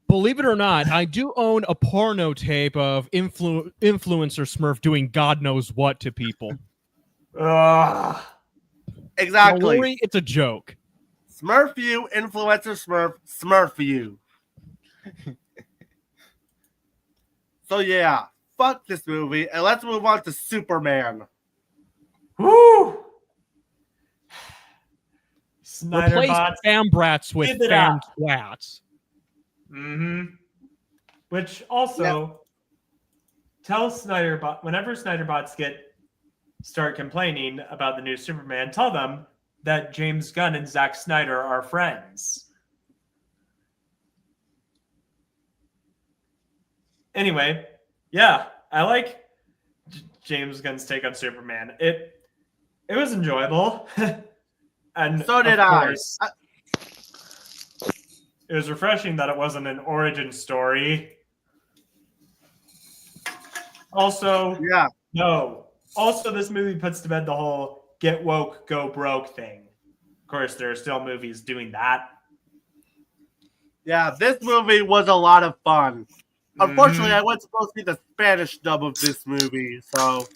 Believe it or not, I do own a porno tape of influencer Smurf doing God knows what to people. Exactly. Don't worry, it's a joke. Smurf you, influencer Smurf, Smurf you. So yeah, fuck this movie, and let's move on to Superman. Woo! Snyder Replace bots. fam brats with Give it fam up. twats. Which also tell Snyderbot, whenever Snyderbots start complaining about the new Superman, tell them that James Gunn and Zack Snyder are friends. Anyway, yeah, I like James Gunn's take on Superman. It was enjoyable. And So did of I. course, it was refreshing that it wasn't an origin story. Also, Yeah. no. Also, this movie puts to bed the whole get woke, go broke thing. Of course, there are still movies doing that. Yeah, this movie was a lot of fun. Unfortunately, I wasn't supposed to see the Spanish dub of this movie, so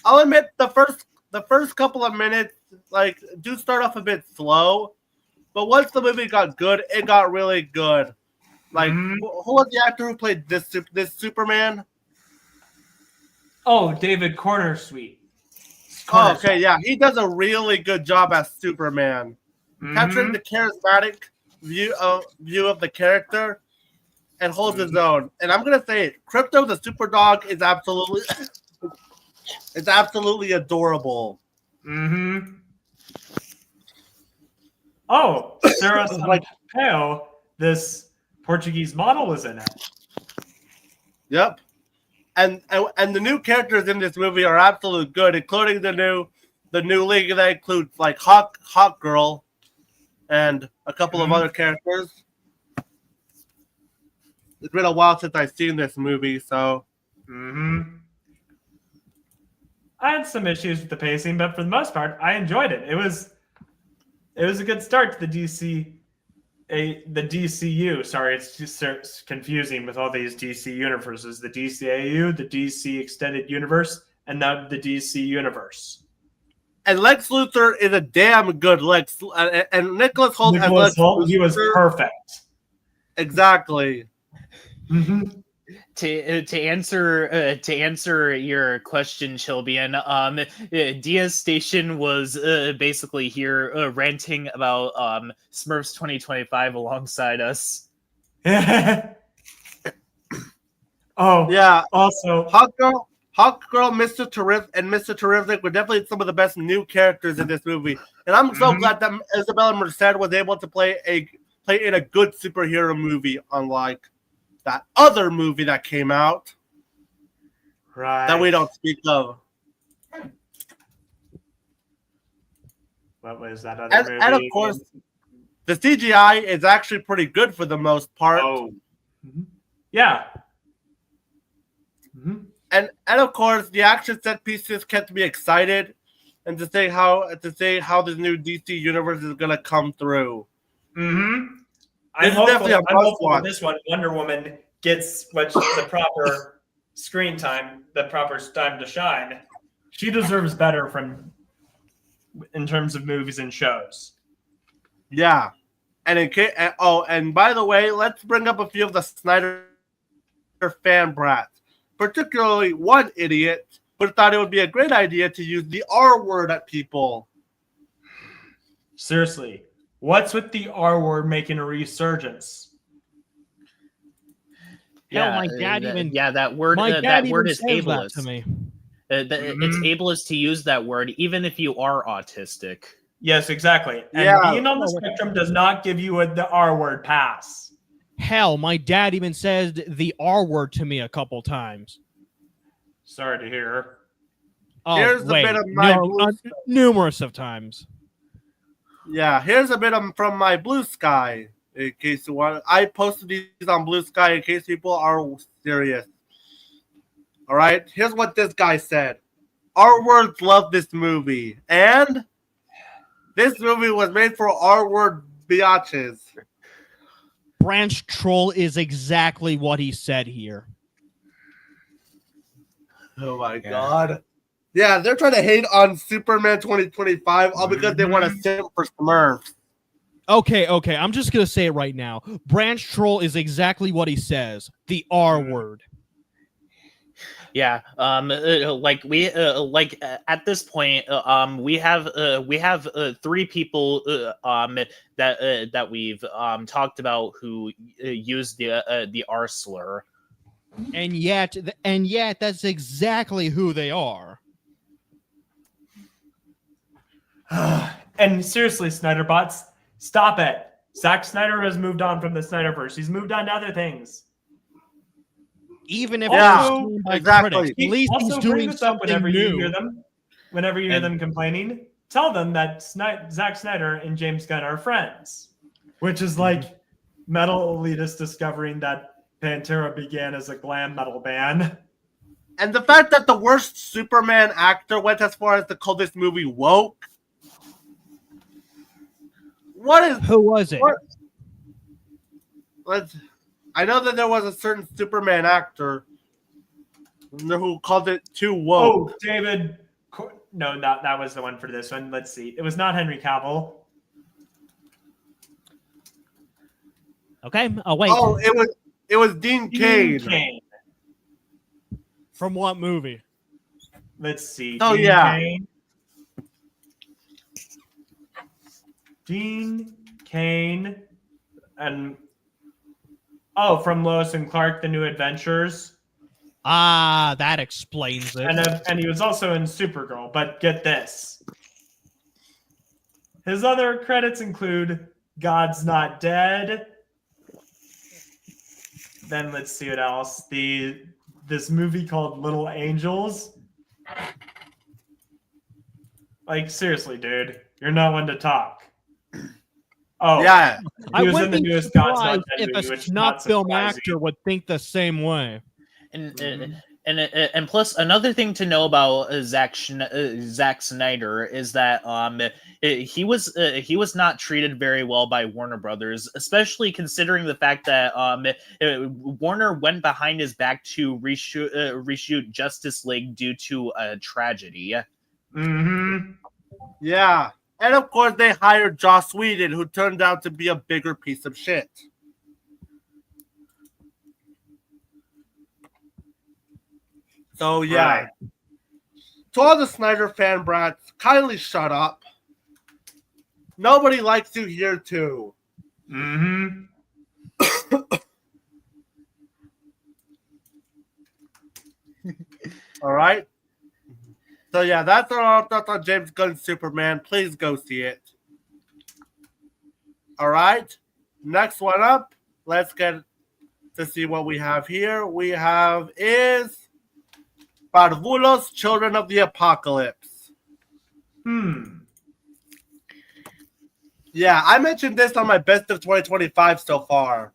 I'll admit the first couple of minutes do start off a bit slow, but once the movie got good, it got really good. Who was the actor who played this Superman? Oh, David Cornersweet. Oh, okay, yeah, he does a really good job as Superman, capturing the charismatic view of the character, and holds his own. And I'm gonna say it, Crypto the Super Dog is absolutely adorable. Oh, Sarah Pompeo, this Portuguese model was in it. Yep. And the new characters in this movie are absolutely good, including the new league that includes like Hawk Girl and a couple of other characters. It's been a while since I've seen this movie, so I had some issues with the pacing, but for the most part, I enjoyed it. It was a good start to the DCU. Sorry, it's just confusing with all these DC universes. The DCAU, the DC Extended Universe, and now the DC Universe. And Lex Luthor is a damn good Lex, and Nicholas Hoult as Lex Luthor, he was perfect. Exactly. To answer your question, Chilbian, Diaz Station was basically here ranting about Smurfs 2025 alongside us. Oh Yeah. Also, Hawk Girl, Mr. Terrific, and Mr. Terrific were definitely some of the best new characters in this movie, and I'm so glad that Isabella Merced was able to play in a good superhero movie, unlike that other movie that came out that we don't speak of. What was that other movie? And of course, the CGI is actually pretty good for the most part. Oh, yeah. And of course, the action set pieces kept me excited, and to say how this new DC universe is gonna come through. I'm hopeful that this one, Wonder Woman, gets the proper screen time, the proper time to shine. She deserves better in terms of movies and shows. Yeah, and by the way, let's bring up a few of the Snyder fan brats, particularly one idiot who thought it would be a great idea to use the R word at people. Seriously, what's with the R word making a resurgence? Hell, my dad that word. That word is ableist to me. It's ableist to use that word, even if you are autistic. Yes, exactly. And being on the spectrum does not give you the R word pass. Hell, my dad even said the R word to me a couple times. Sorry to hear. Oh, here's wait, a bit of my numerous of times. Yeah, here's a bit from my Blue Sky. In case you want, I posted these on Blue Sky in case people are serious. All right, here's what this guy said: "R words love this movie, and this movie was made for R word biatches." Branch Troll is exactly what he said here. Oh my god. Yeah, they're trying to hate on Superman 2025 all because they want to simp for Smurfs. Okay, I'm just going to say it right now. Branch Troll is exactly what he says. The R word. Yeah, at this point, we have 3 people that we've talked about who use the R slur, and yet that's exactly who they are. And seriously, Snyderbots, stop it. Zack Snyder has moved on from the Snyderverse. He's moved on to other things. Even if exactly. Critics, at least he's doing something whenever new. You hear them, whenever you hear them complaining, tell them that Zack Snyder and James Gunn are friends, which is like metal elitists discovering that Pantera began as a glam metal band. And the fact that the worst Superman actor went as far as to call this movie woke. Who was it? I know that there was a certain Superman actor who called it too woke. Oh, David. No, that was the one for this one. Let's see. It was not Henry Cavill. Okay. Oh wait. Oh, it was Dean Cain. From what movie? Let's see. Oh, Dean yeah. Cain. Dean Cain and from Lois and Clark: The New Adventures. Ah, that explains it. And he was also in Supergirl. But get this, his other credits include God's Not Dead. Then let's see what else. This movie called Little Angels. Like, seriously, dude, you're not one to talk. Oh, Yeah, I was in wouldn't the be newest God's Not surprised Dead if movie, a which is snuff not film surprising. actor would think the same way. And Mhm. and plus another thing to know about Zack Snyder is that he was not treated very well by Warner Brothers, especially considering the fact that Warner went behind his back to reshoot Justice League due to a tragedy. Mm-hmm. yeah. And of course, they hired Joss Whedon, who turned out to be a bigger piece of shit. So, yeah. Right. To all the Snyder fan brats, kindly shut up. Nobody likes you here, too. Mm-hmm. All right? So, yeah, that's our thoughts on James Gunn's Superman. Please go see it. All right? Next one up. Let's get to see what we have here. We have is Parvulus, Children of the Apocalypse. Yeah, I mentioned this on my best of 2025 so far.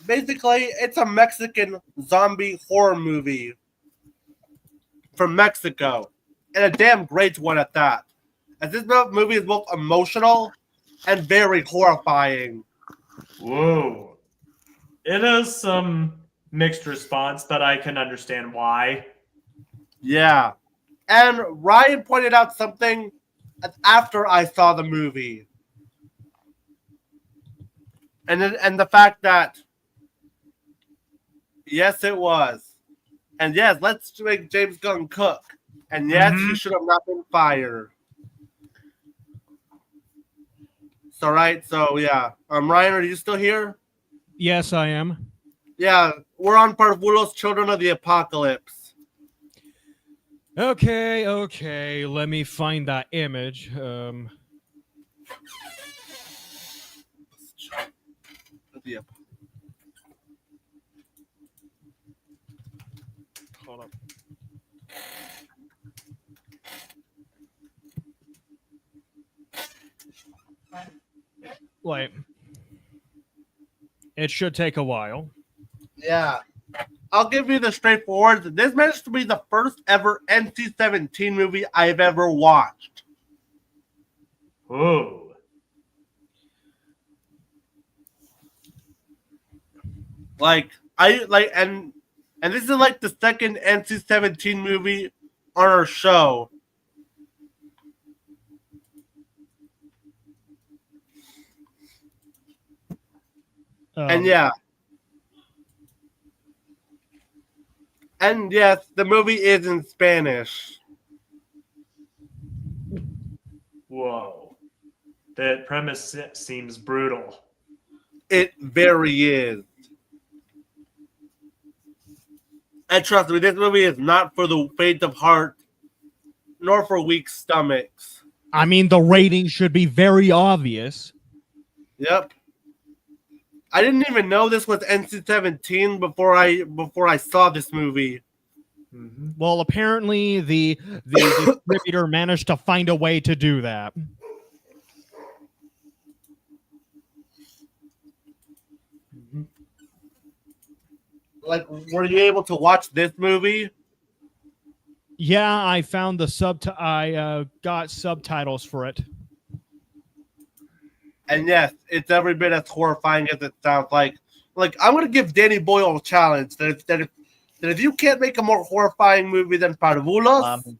Basically, it's a Mexican zombie horror movie from Mexico, and a damn great one at that. As this movie is both emotional and very horrifying. Whoa. It has some mixed response, but I can understand why. Yeah. And Ryan pointed out something after I saw the movie. And the fact that, yes, it was. And yes, let's make James Gunn cook. And yes, he should have not been fired. So, right, so yeah. Ryan, are you still here? Yes, I am. Yeah, we're on Parvulos, Children of the Apocalypse. Okay. Let me find that image. Hold up. Wait. It should take a while. Yeah. I'll give you the straightforward. This managed to be the first ever NC-17 movie I've ever watched. Whoa. And this is like the second NC-17 movie on our show. And yeah. And yes, the movie is in Spanish. Whoa. That premise seems brutal. It very is. And trust me, this movie is not for the faint of heart, nor for weak stomachs. I mean, the rating should be very obvious. Yep. I didn't even know this was NC-17 before I saw this movie. Mm-hmm. Well, apparently the distributor managed to find a way to do that. Like, were you able to watch this movie? Yeah, I found the I got subtitles for it. And yes, it's every bit as horrifying as it sounds. Like I'm gonna give Danny Boyle a challenge that if you can't make a more horrifying movie than Parvulos,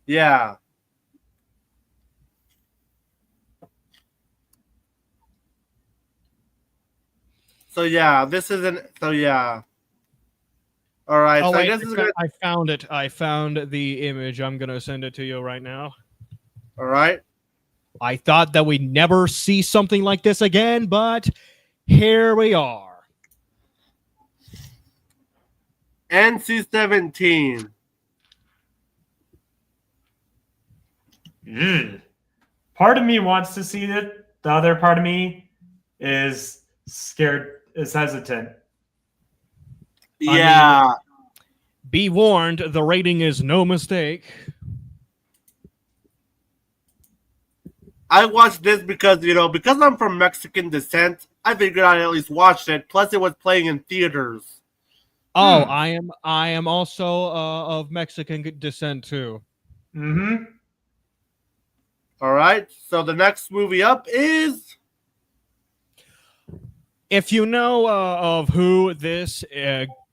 yeah. So yeah, this isn't. So yeah. All right. Oh, so wait, I guess this is gonna, I found it. I found the image. I'm gonna send it to you right now. all right. I thought that we'd never see something like this again, but here we are. NC-17. Mm. Part of me wants to see it. The other part of me is scared, is hesitant. Yeah. Be warned, the rating is no mistake. I watched this because, because I'm from Mexican descent, I figured I'd at least watch it. Plus, it was playing in theaters. Oh, I am also of Mexican descent too. Mm-hmm. All right. So the next movie up is. If you know of who this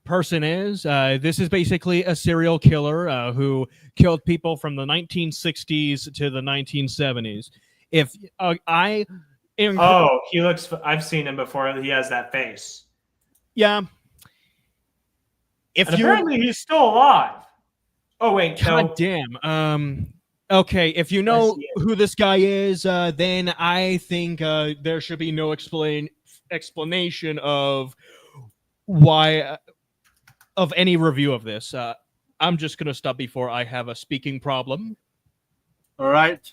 person is, this is basically a serial killer who killed people from the 1960s to the 1970s. If He looks. I've seen him before. He has that face. Yeah. And apparently he's still alive. Oh wait, God no. damn. Okay, if you know who this guy is, then I think there should be no explanation of why of any review of this. I'm just gonna stop before I have a speaking problem. All right.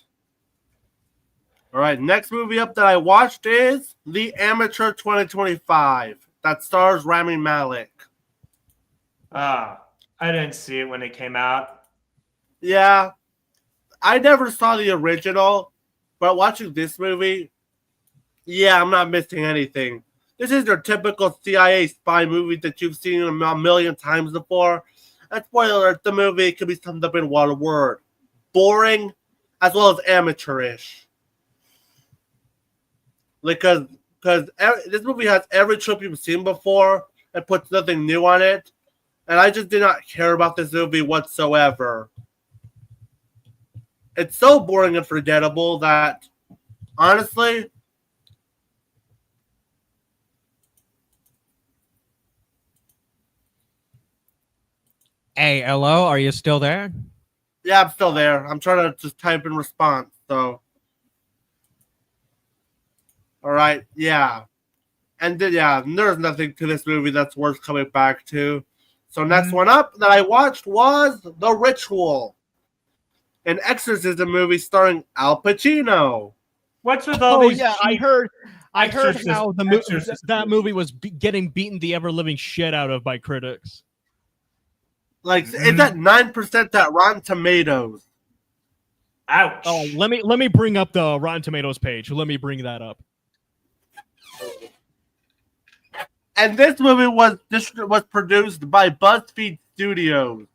Next movie up that I watched is The Amateur 2025. That stars Rami Malek. I didn't see it when it came out. Yeah. I never saw the original, but watching this movie, yeah, I'm not missing anything. This is your typical CIA spy movie that you've seen a million times before. And spoiler alert, the movie can be summed up in one word. Boring, as well as amateurish. Because this movie has every trope you've seen before and puts nothing new on it. And I just did not care about this movie whatsoever. It's so boring and forgettable that, honestly, Hey, hello, are you still there? yeah, I'm still there. I'm trying to just type in response, so. All right, yeah. And then, there's nothing to this movie that's worth coming back to. So next one up that I watched was The Ritual, an exorcism movie starring Al Pacino. What's with all these? I heard how exorcist that movie was getting beaten the ever living shit out of by critics. Like, it's at 9% at Rotten Tomatoes. Ouch. Oh, let me bring up the Rotten Tomatoes page. Let me bring that up. And this movie was produced by BuzzFeed Studios.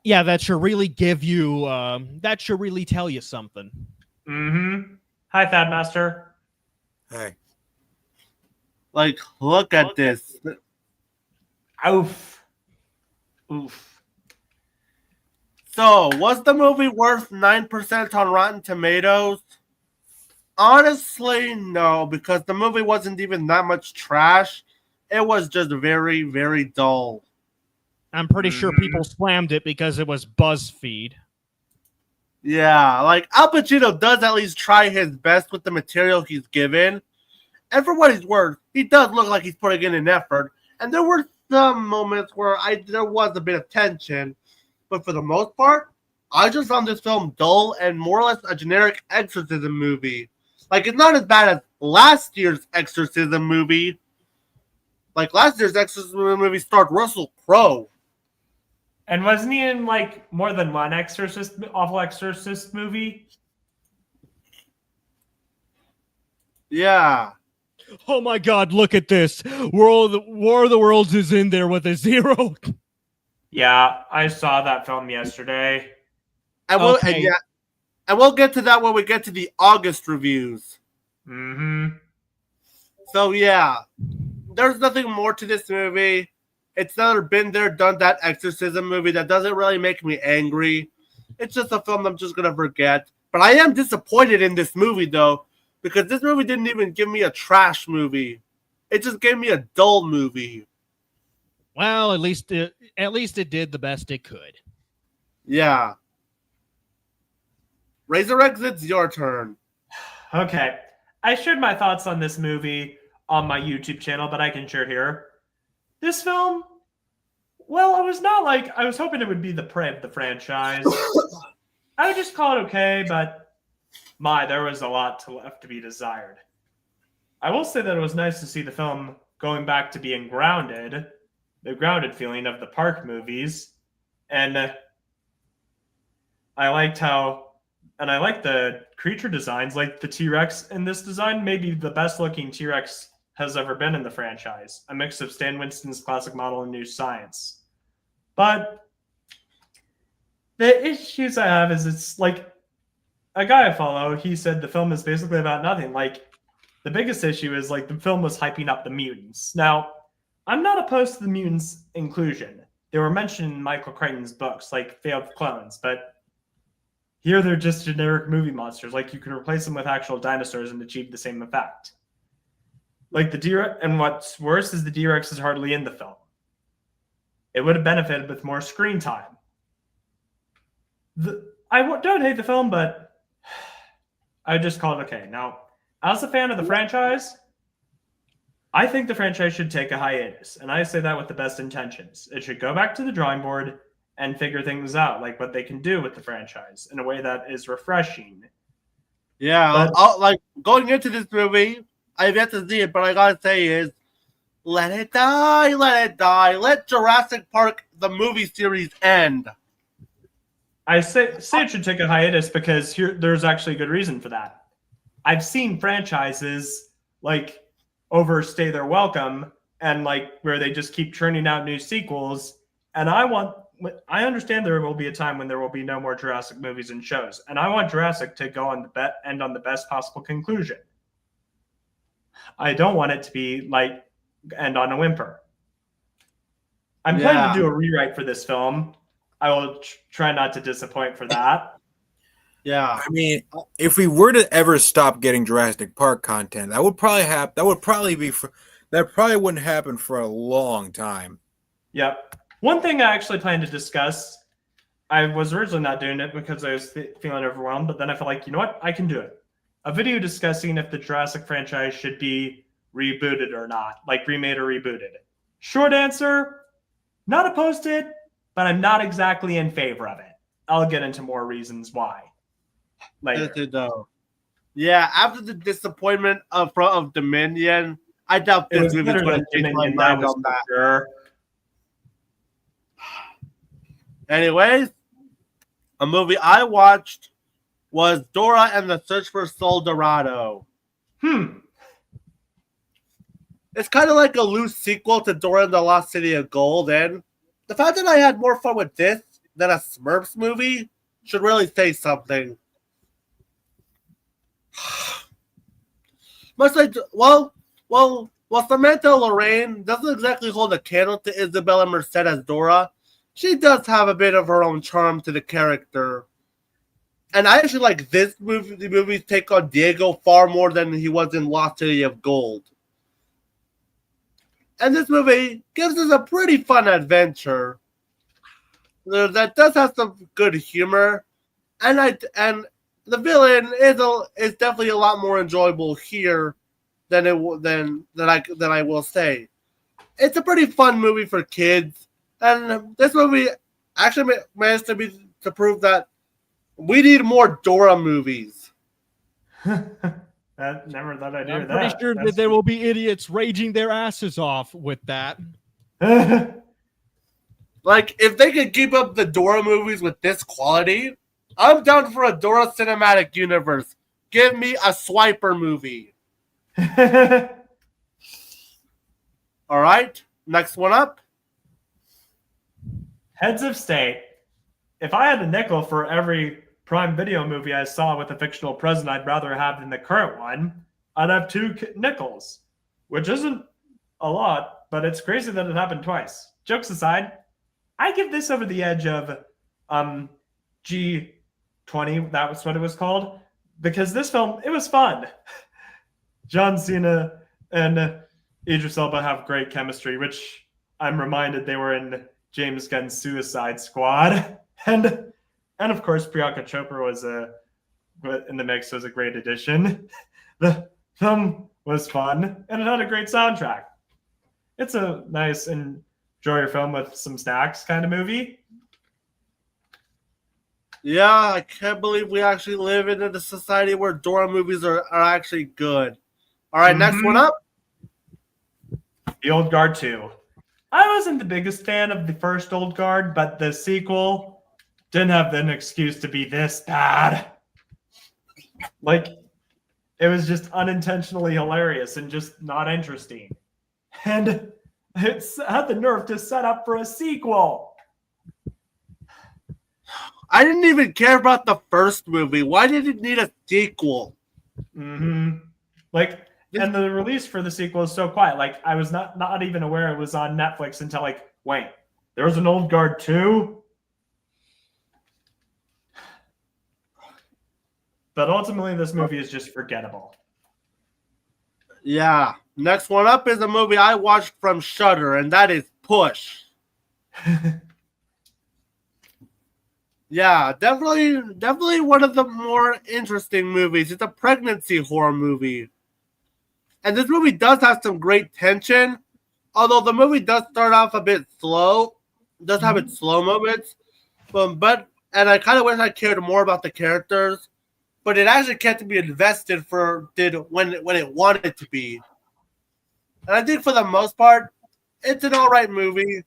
Yeah, that should really give you. That should really tell you something. Mm-hmm. Hi, Thad Master. Hey. Like, look at this. Oof. So, was the movie worth 9% on Rotten Tomatoes? Honestly, no, because the movie wasn't even that much trash. It was just very, very dull. I'm pretty sure people slammed it because it was BuzzFeed. Yeah, like, Al Pacino does at least try his best with the material he's given. And for what he's worth, he does look like he's putting in an effort. And there were some moments where there was a bit of tension. But for the most part, I just found this film dull and more or less a generic exorcism movie. Like, it's not as bad as last year's exorcism movie. Like, last year's exorcism movie starred Russell Crowe. And wasn't he in like more than one awful exorcist movie? Yeah. Oh my God! Look at this. War of the Worlds is in there with a 0. Yeah, I saw that film yesterday. And we'll get to that when we get to the August reviews. Mm-hmm. So yeah, there's nothing more to this movie. It's another been there, done that exorcism movie that doesn't really make me angry. It's just a film I'm just gonna forget. But I am disappointed in this movie though, because this movie didn't even give me a trash movie. It just gave me a dull movie. Well, at least it did the best it could. Yeah. Resurrex, it's your turn. Okay. I shared my thoughts on this movie on my YouTube channel, but I can share here. This film, well, I was hoping it would be the prey of the franchise. I would just call it okay, but there was a lot left to be desired. I will say that it was nice to see the film going back to being grounded, the grounded feeling of the park movies, and I liked the creature designs, like the T-Rex in this design, maybe the best looking T-Rex has ever been in the franchise, a mix of Stan Winston's classic model and new science. But the issues I have is it's like a guy I follow, he said the film is basically about nothing. Like, the biggest issue is like the film was hyping up the mutants. Now, I'm not opposed to the mutants' inclusion. They were mentioned in Michael Crichton's books, like failed clones, but here they're just generic movie monsters. Like, you could replace them with actual dinosaurs and achieve the same effect. Like the D-Rex, and what's worse is the D-Rex is hardly in the film. It would have benefited with more screen time. I don't hate the film, but I just call it okay. Now, as a fan of the franchise, I think the franchise should take a hiatus, and I say that with the best intentions. It should go back to the drawing board and figure things out, like what they can do with the franchise in a way that is refreshing. Yeah, like going into this movie, I've yet to see it, but I gotta say is, let it die, let it die. Let Jurassic Park, the movie series, end. I say it should take a hiatus because there's actually a good reason for that. I've seen franchises like overstay their welcome and like where they just keep churning out new sequels. And I understand there will be a time when there will be no more Jurassic movies and shows, and I want Jurassic to go on end on the best possible conclusion. I don't want it to be like end on a whimper. I'm planning to do a rewrite for this film. I will try not to disappoint for that. Yeah, I mean, if we were to ever stop getting Jurassic Park content, that probably wouldn't happen for a long time. Yep. One thing I actually plan to discuss, I was originally not doing it because I was feeling overwhelmed, but then I felt like, you know what, I can do it. A video discussing if the Jurassic franchise should be rebooted or not, like remade or rebooted. Short answer, not opposed to it, but I'm not exactly in favor of it. I'll get into more reasons why later. Yeah, after the disappointment of Dominion, I doubt this movie's going to change my mind on that. Sure. Anyways, a movie I watched was Dora and the Search for Sol Dorado. It's kind of like a loose sequel to Dora and the Lost City of Gold, and the fact that I had more fun with this than a Smurfs movie should really say something. Much like, well, Samantha Lorraine doesn't exactly hold a candle to Isabella Merced as Dora, she does have a bit of her own charm to the character. And I actually like the movie's take on Diego far more than he was in Lost City of Gold. And this movie gives us a pretty fun adventure that does have some good humor, and the villain is definitely a lot more enjoyable here than I will say. It's a pretty fun movie for kids, and this movie actually managed to prove that we need more Dora movies. Never thought I'd hear that. I'm pretty sure that there will be idiots raging their asses off with that. Like, if they could keep up the Dora movies with this quality, I'm down for a Dora cinematic universe. Give me a Swiper movie. All right, next one up. Heads of State. If I had a nickel for every Prime Video movie I saw with a fictional president I'd rather have than the current one, I'd have 2 nickels, which isn't a lot, but it's crazy that it happened twice. Jokes aside, I give this over the edge of G20, that was what it was called, because this film, it was fun. John Cena and Idris Elba have great chemistry, which I'm reminded they were in James Gunn's Suicide Squad. And of course, Priyanka Chopra was in the mix, was a great addition. The film was fun, and it had a great soundtrack. It's a nice enjoy your film with some snacks kind of movie. Yeah, I can't believe we actually live in a society where Dora movies are actually good. All right, next one up. The Old Guard 2. I wasn't the biggest fan of the first Old Guard, but the sequel didn't have an excuse to be this bad. Like, it was just unintentionally hilarious and just not interesting. And it's had the nerve to set up for a sequel. I didn't even care about the first movie. Why did it need a sequel? Like, and the release for the sequel is so quiet. Like, I was not even aware it was on Netflix until like, wait, there was an Old Guard 2? But ultimately, this movie is just forgettable. Yeah. Next one up is a movie I watched from Shudder, and that is Push. Yeah, definitely one of the more interesting movies. It's a pregnancy horror movie. And this movie does have some great tension, although the movie does start off a bit slow. It does have its slow moments. But and I kind of wish I cared more about the characters, but it actually kept me invested when it wanted to be. And I think for the most part, it's an alright movie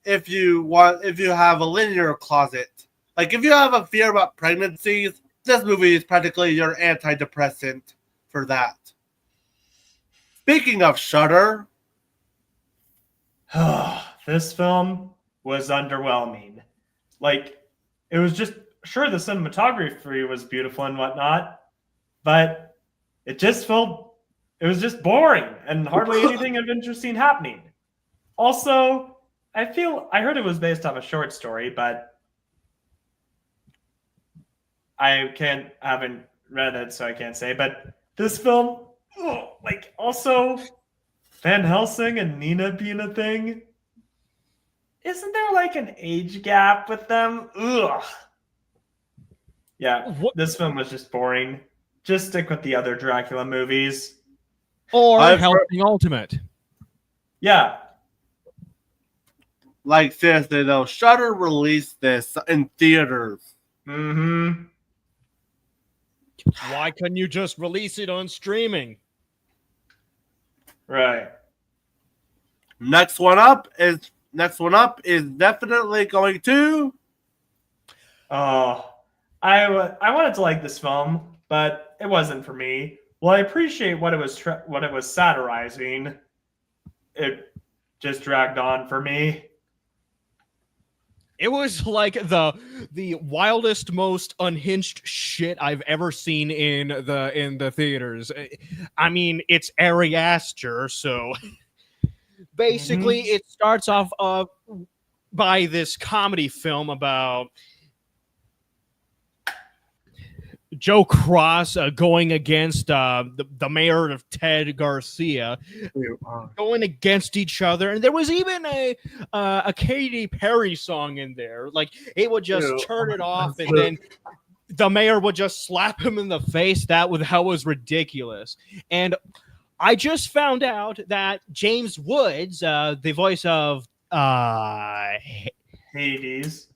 if you have a linear closet. Like, if you have a fear about pregnancies, this movie is practically your antidepressant for that. Speaking of Shudder, this film was underwhelming. Like, it was just, sure, the cinematography was beautiful and whatnot, but it was just boring and hardly anything of interesting happening. Also, I heard it was based off a short story, but I haven't read it, so I can't say. But this film, also Van Helsing and Nina being a thing. Isn't there like an age gap with them? Ugh. Yeah, this film was just boring. Just stick with the other Dracula movies. Or Helsing Ultimate. Yeah. Like, seriously though, Shudder released this in theaters. Why couldn't you just release it on streaming? Right. Next one up is definitely going to. Oh, I wanted to like this film, but it wasn't for me. Well, I appreciate what it was satirizing. It just dragged on for me. It was like the wildest, most unhinged shit I've ever seen in the theaters. I mean, it's Ari Aster, so basically it starts off by this comedy film about Joe Cross going against the mayor of Ted Garcia, going against each other, and there was even a Katy Perry song in there. Like, it would just turn it off, and then the mayor would just slap him in the face. That was ridiculous. And I just found out that James Woods, the voice of Hades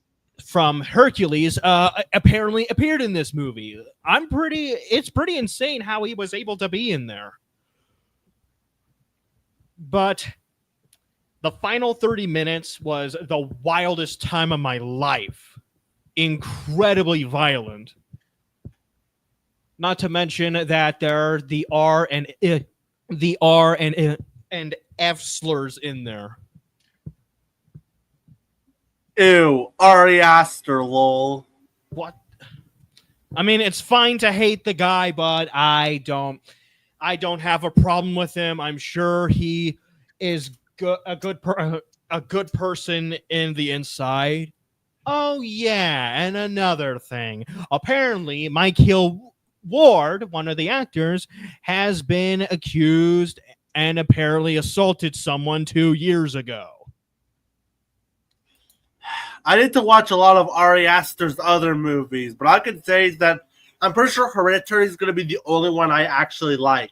from Hercules, apparently appeared in this movie. It's pretty insane how he was able to be in there. But the final 30 minutes was the wildest time of my life. Incredibly violent. Not to mention that there are the R and F slurs in there. Ew, Ari Aster, lol. What? I mean, it's fine to hate the guy, but I don't have a problem with him. I'm sure he is a good person in the inside. Oh yeah, and another thing. Apparently, Michael Ward, one of the actors, has been accused and apparently assaulted someone 2 years ago. I need to watch a lot of Ari Aster's other movies, but I can say that I'm pretty sure Hereditary is going to be the only one I actually like.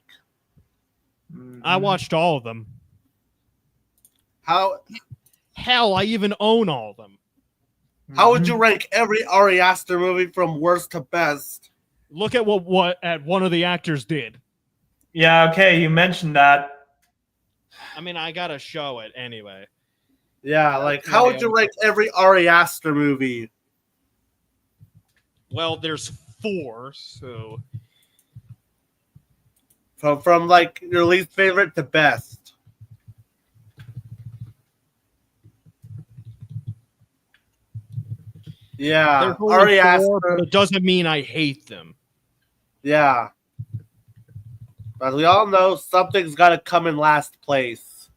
I watched all of them. How? Hell, I even own all of them. How would you rank every Ari Aster movie from worst to best? Look at what one of the actors did. Yeah, okay, you mentioned that. I mean, I gotta show it anyway. Yeah, like how would you rank every Ari Aster movie? Well, there's 4, so From like your least favorite to best. Yeah, there's only Ari 4, Aster. but it doesn't mean I hate them. Yeah. But we all know something's got to come in last place.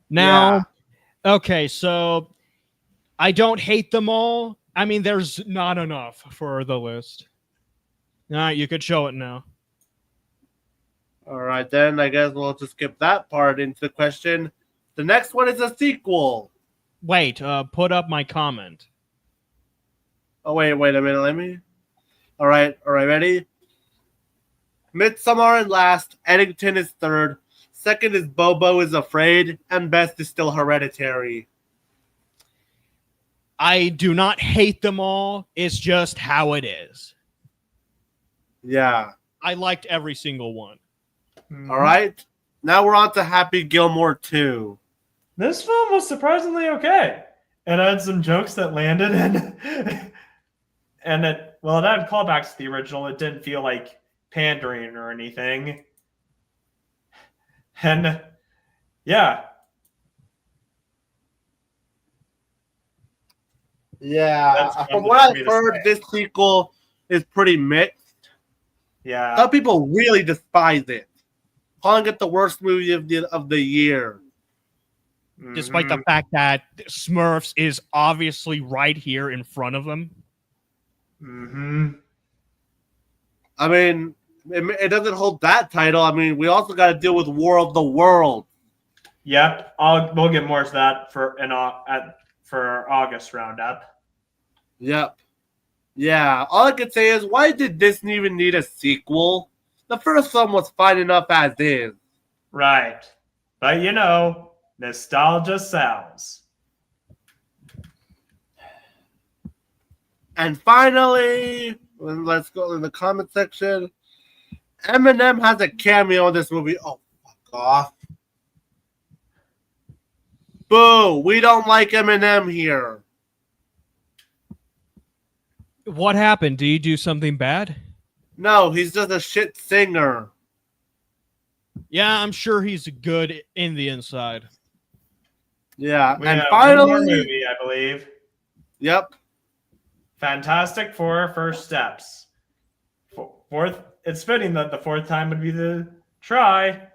Now, okay, so I don't hate them all. I mean, there's not enough for the list. All right, you could show it now. All right, then I guess we'll just skip that part into the question. The next one is a sequel. Wait, put up my comment. Oh, wait a minute. Let me. All right, ready? Midsommar in last. Eddington is third. Second is Bobo is Afraid. And best is still Hereditary. I do not hate them all. It's just how it is. Yeah. I liked every single one. All right. Now we're on to Happy Gilmore 2. This film was surprisingly okay. It had some jokes that landed, and it had callbacks to the original. It didn't feel like pandering or anything. And yeah. Yeah. From what I've heard, this sequel is pretty mixed. Yeah. Some people really despise it, calling it the worst movie of the year. Despite the fact that Smurfs is obviously right here in front of them. I mean, it doesn't hold that title. I mean, we also got to deal with War of the World. Yep, we'll get more to that for our August roundup. Yep. Yeah. All I can say is, why did Disney even need a sequel? The first film was fine enough as is. Right, but nostalgia sells. And finally, let's go in the comment section. Eminem has a cameo in this movie. Oh, fuck off. Boo! We don't like Eminem here. What happened? Did he do something bad? No, he's just a shit singer. Yeah, I'm sure he's good in the inside. Yeah, We and have finally, one more movie, I believe. Yep. Fantastic Four: First Steps. Fourth. It's fitting that the fourth time would be the try.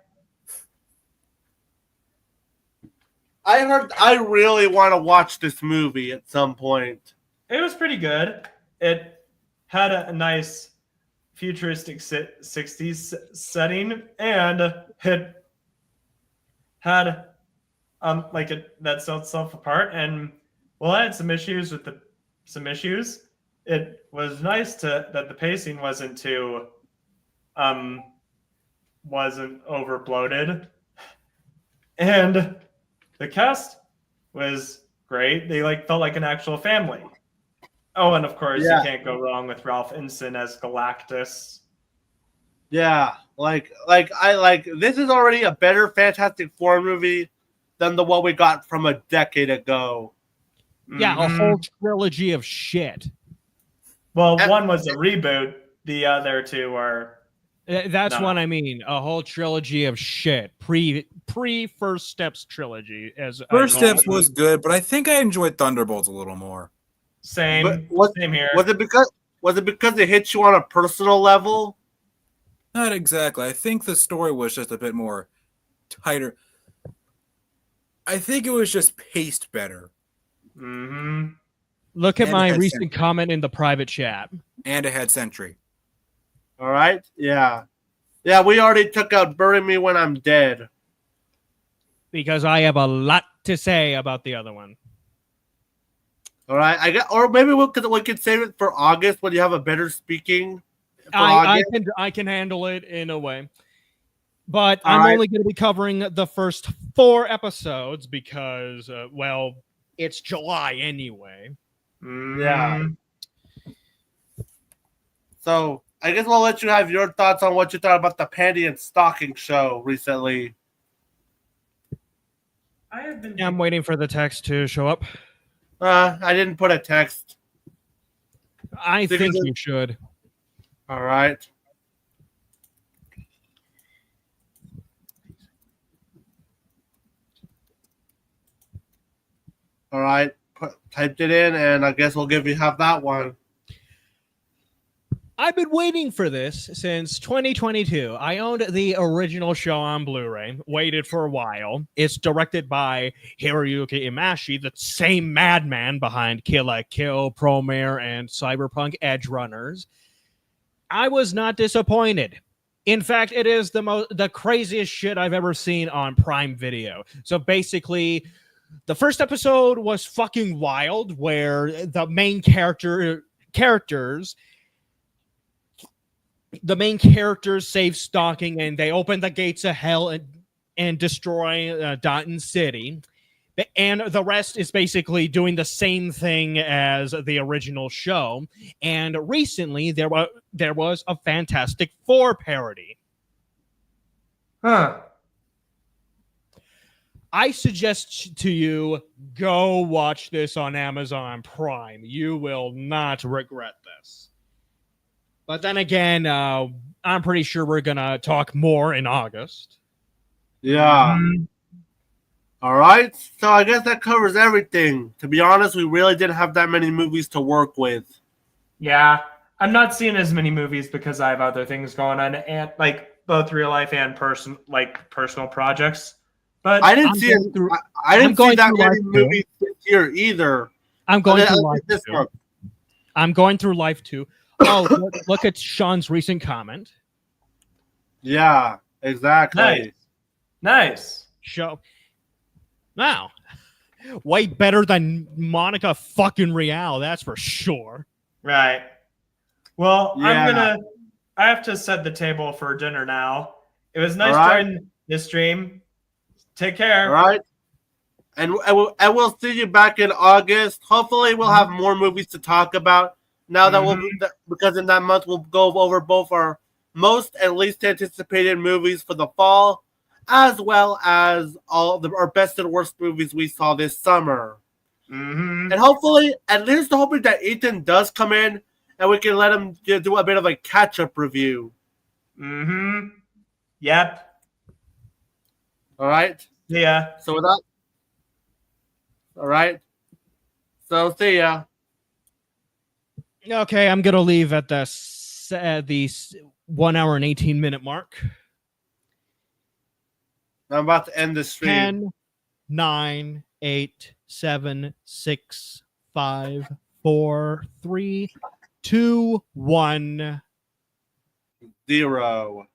I heard I really want to watch this movie at some point. It was pretty good. It had a nice futuristic 60s setting, and it had that set itself apart, and I had some issues with some issues. It was nice that the pacing wasn't over bloated, and the cast was great. They felt like an actual family. Oh, and of course, you can't go wrong with Ralph Ineson as Galactus. Yeah, this is already a better Fantastic Four movie than the one we got from a decade ago. Yeah, a whole trilogy of shit. Well, one was a reboot. The other two are. That's what I mean. A whole trilogy of shit. Pre First Steps trilogy. First Steps was good, but I think I enjoyed Thunderbolts a little more. Same here. Was it because it hit you on a personal level? Not exactly. I think the story was just a bit more tighter. I think it was just paced better. Look at my recent comment in the private chat. And it had Sentry. All right. Yeah. Yeah, we already took out Bury Me When I'm Dead. Because I have a lot to say about the other one. All right. Or maybe we could save it for August when you have a better speaking. I can handle it in a way. But All I'm right. only going to be covering the first 4 episodes because, well, it's July anyway. Yeah. So I guess we'll let you have your thoughts on what you thought about the Panty and Stocking show recently. I have been. Yeah, I'm waiting for the text to show up. I didn't put a text. I Think think it's- you should. All right. All right. Typed it in, and I guess we'll have that one. I've been waiting for this since 2022. I owned the original show on Blu-ray, waited for a while. It's directed by Hiroyuki Imaishi, the same madman behind Kill la Kill, Promare, and Cyberpunk Edge Runners. I was not disappointed. In fact, it is the craziest shit I've ever seen on Prime Video. So basically, the first episode was fucking wild, where the main characters save Stalking, and they open the gates of hell and destroy Dotton City. And the rest is basically doing the same thing as the original show. And recently, there was a Fantastic Four parody. Huh. I suggest to you, go watch this on Amazon Prime. You will not regret this. But then again, I'm pretty sure we're going to talk more in August. Yeah. All right. So I guess that covers everything. To be honest, we really didn't have that many movies to work with. Yeah, I'm not seeing as many movies because I have other things going on, and like both real life and personal projects. But I didn't see I didn't see that many movies this year either. I'm going through Life Life 2. month. I'm going through Life 2. Oh, look at Sean's recent comment. Yeah, exactly. Nice. Show. Wow. Way better than Monica fucking Real, that's for sure. Right. Well, Yeah. I have to set the table for dinner now. It was nice All right. joining this stream. Take care. All right. And we'll see you back in August. Hopefully, we'll have more movies to talk about. Now that because in that month we'll go over both our most and least anticipated movies for the fall, as well as all our best and worst movies we saw this summer. Mm-hmm. And hopefully, at least hoping that Ethan does come in and we can let him do a bit of a catch-up review. Mm-hmm. Yep. All right. Yeah. So with that, all right. So see ya. Okay, I'm gonna leave at the 1 hour and 18-minute mark. I'm about to end the stream. 10, 9, 8, 7, 6, 5, 4, 3, 2, 1. 0.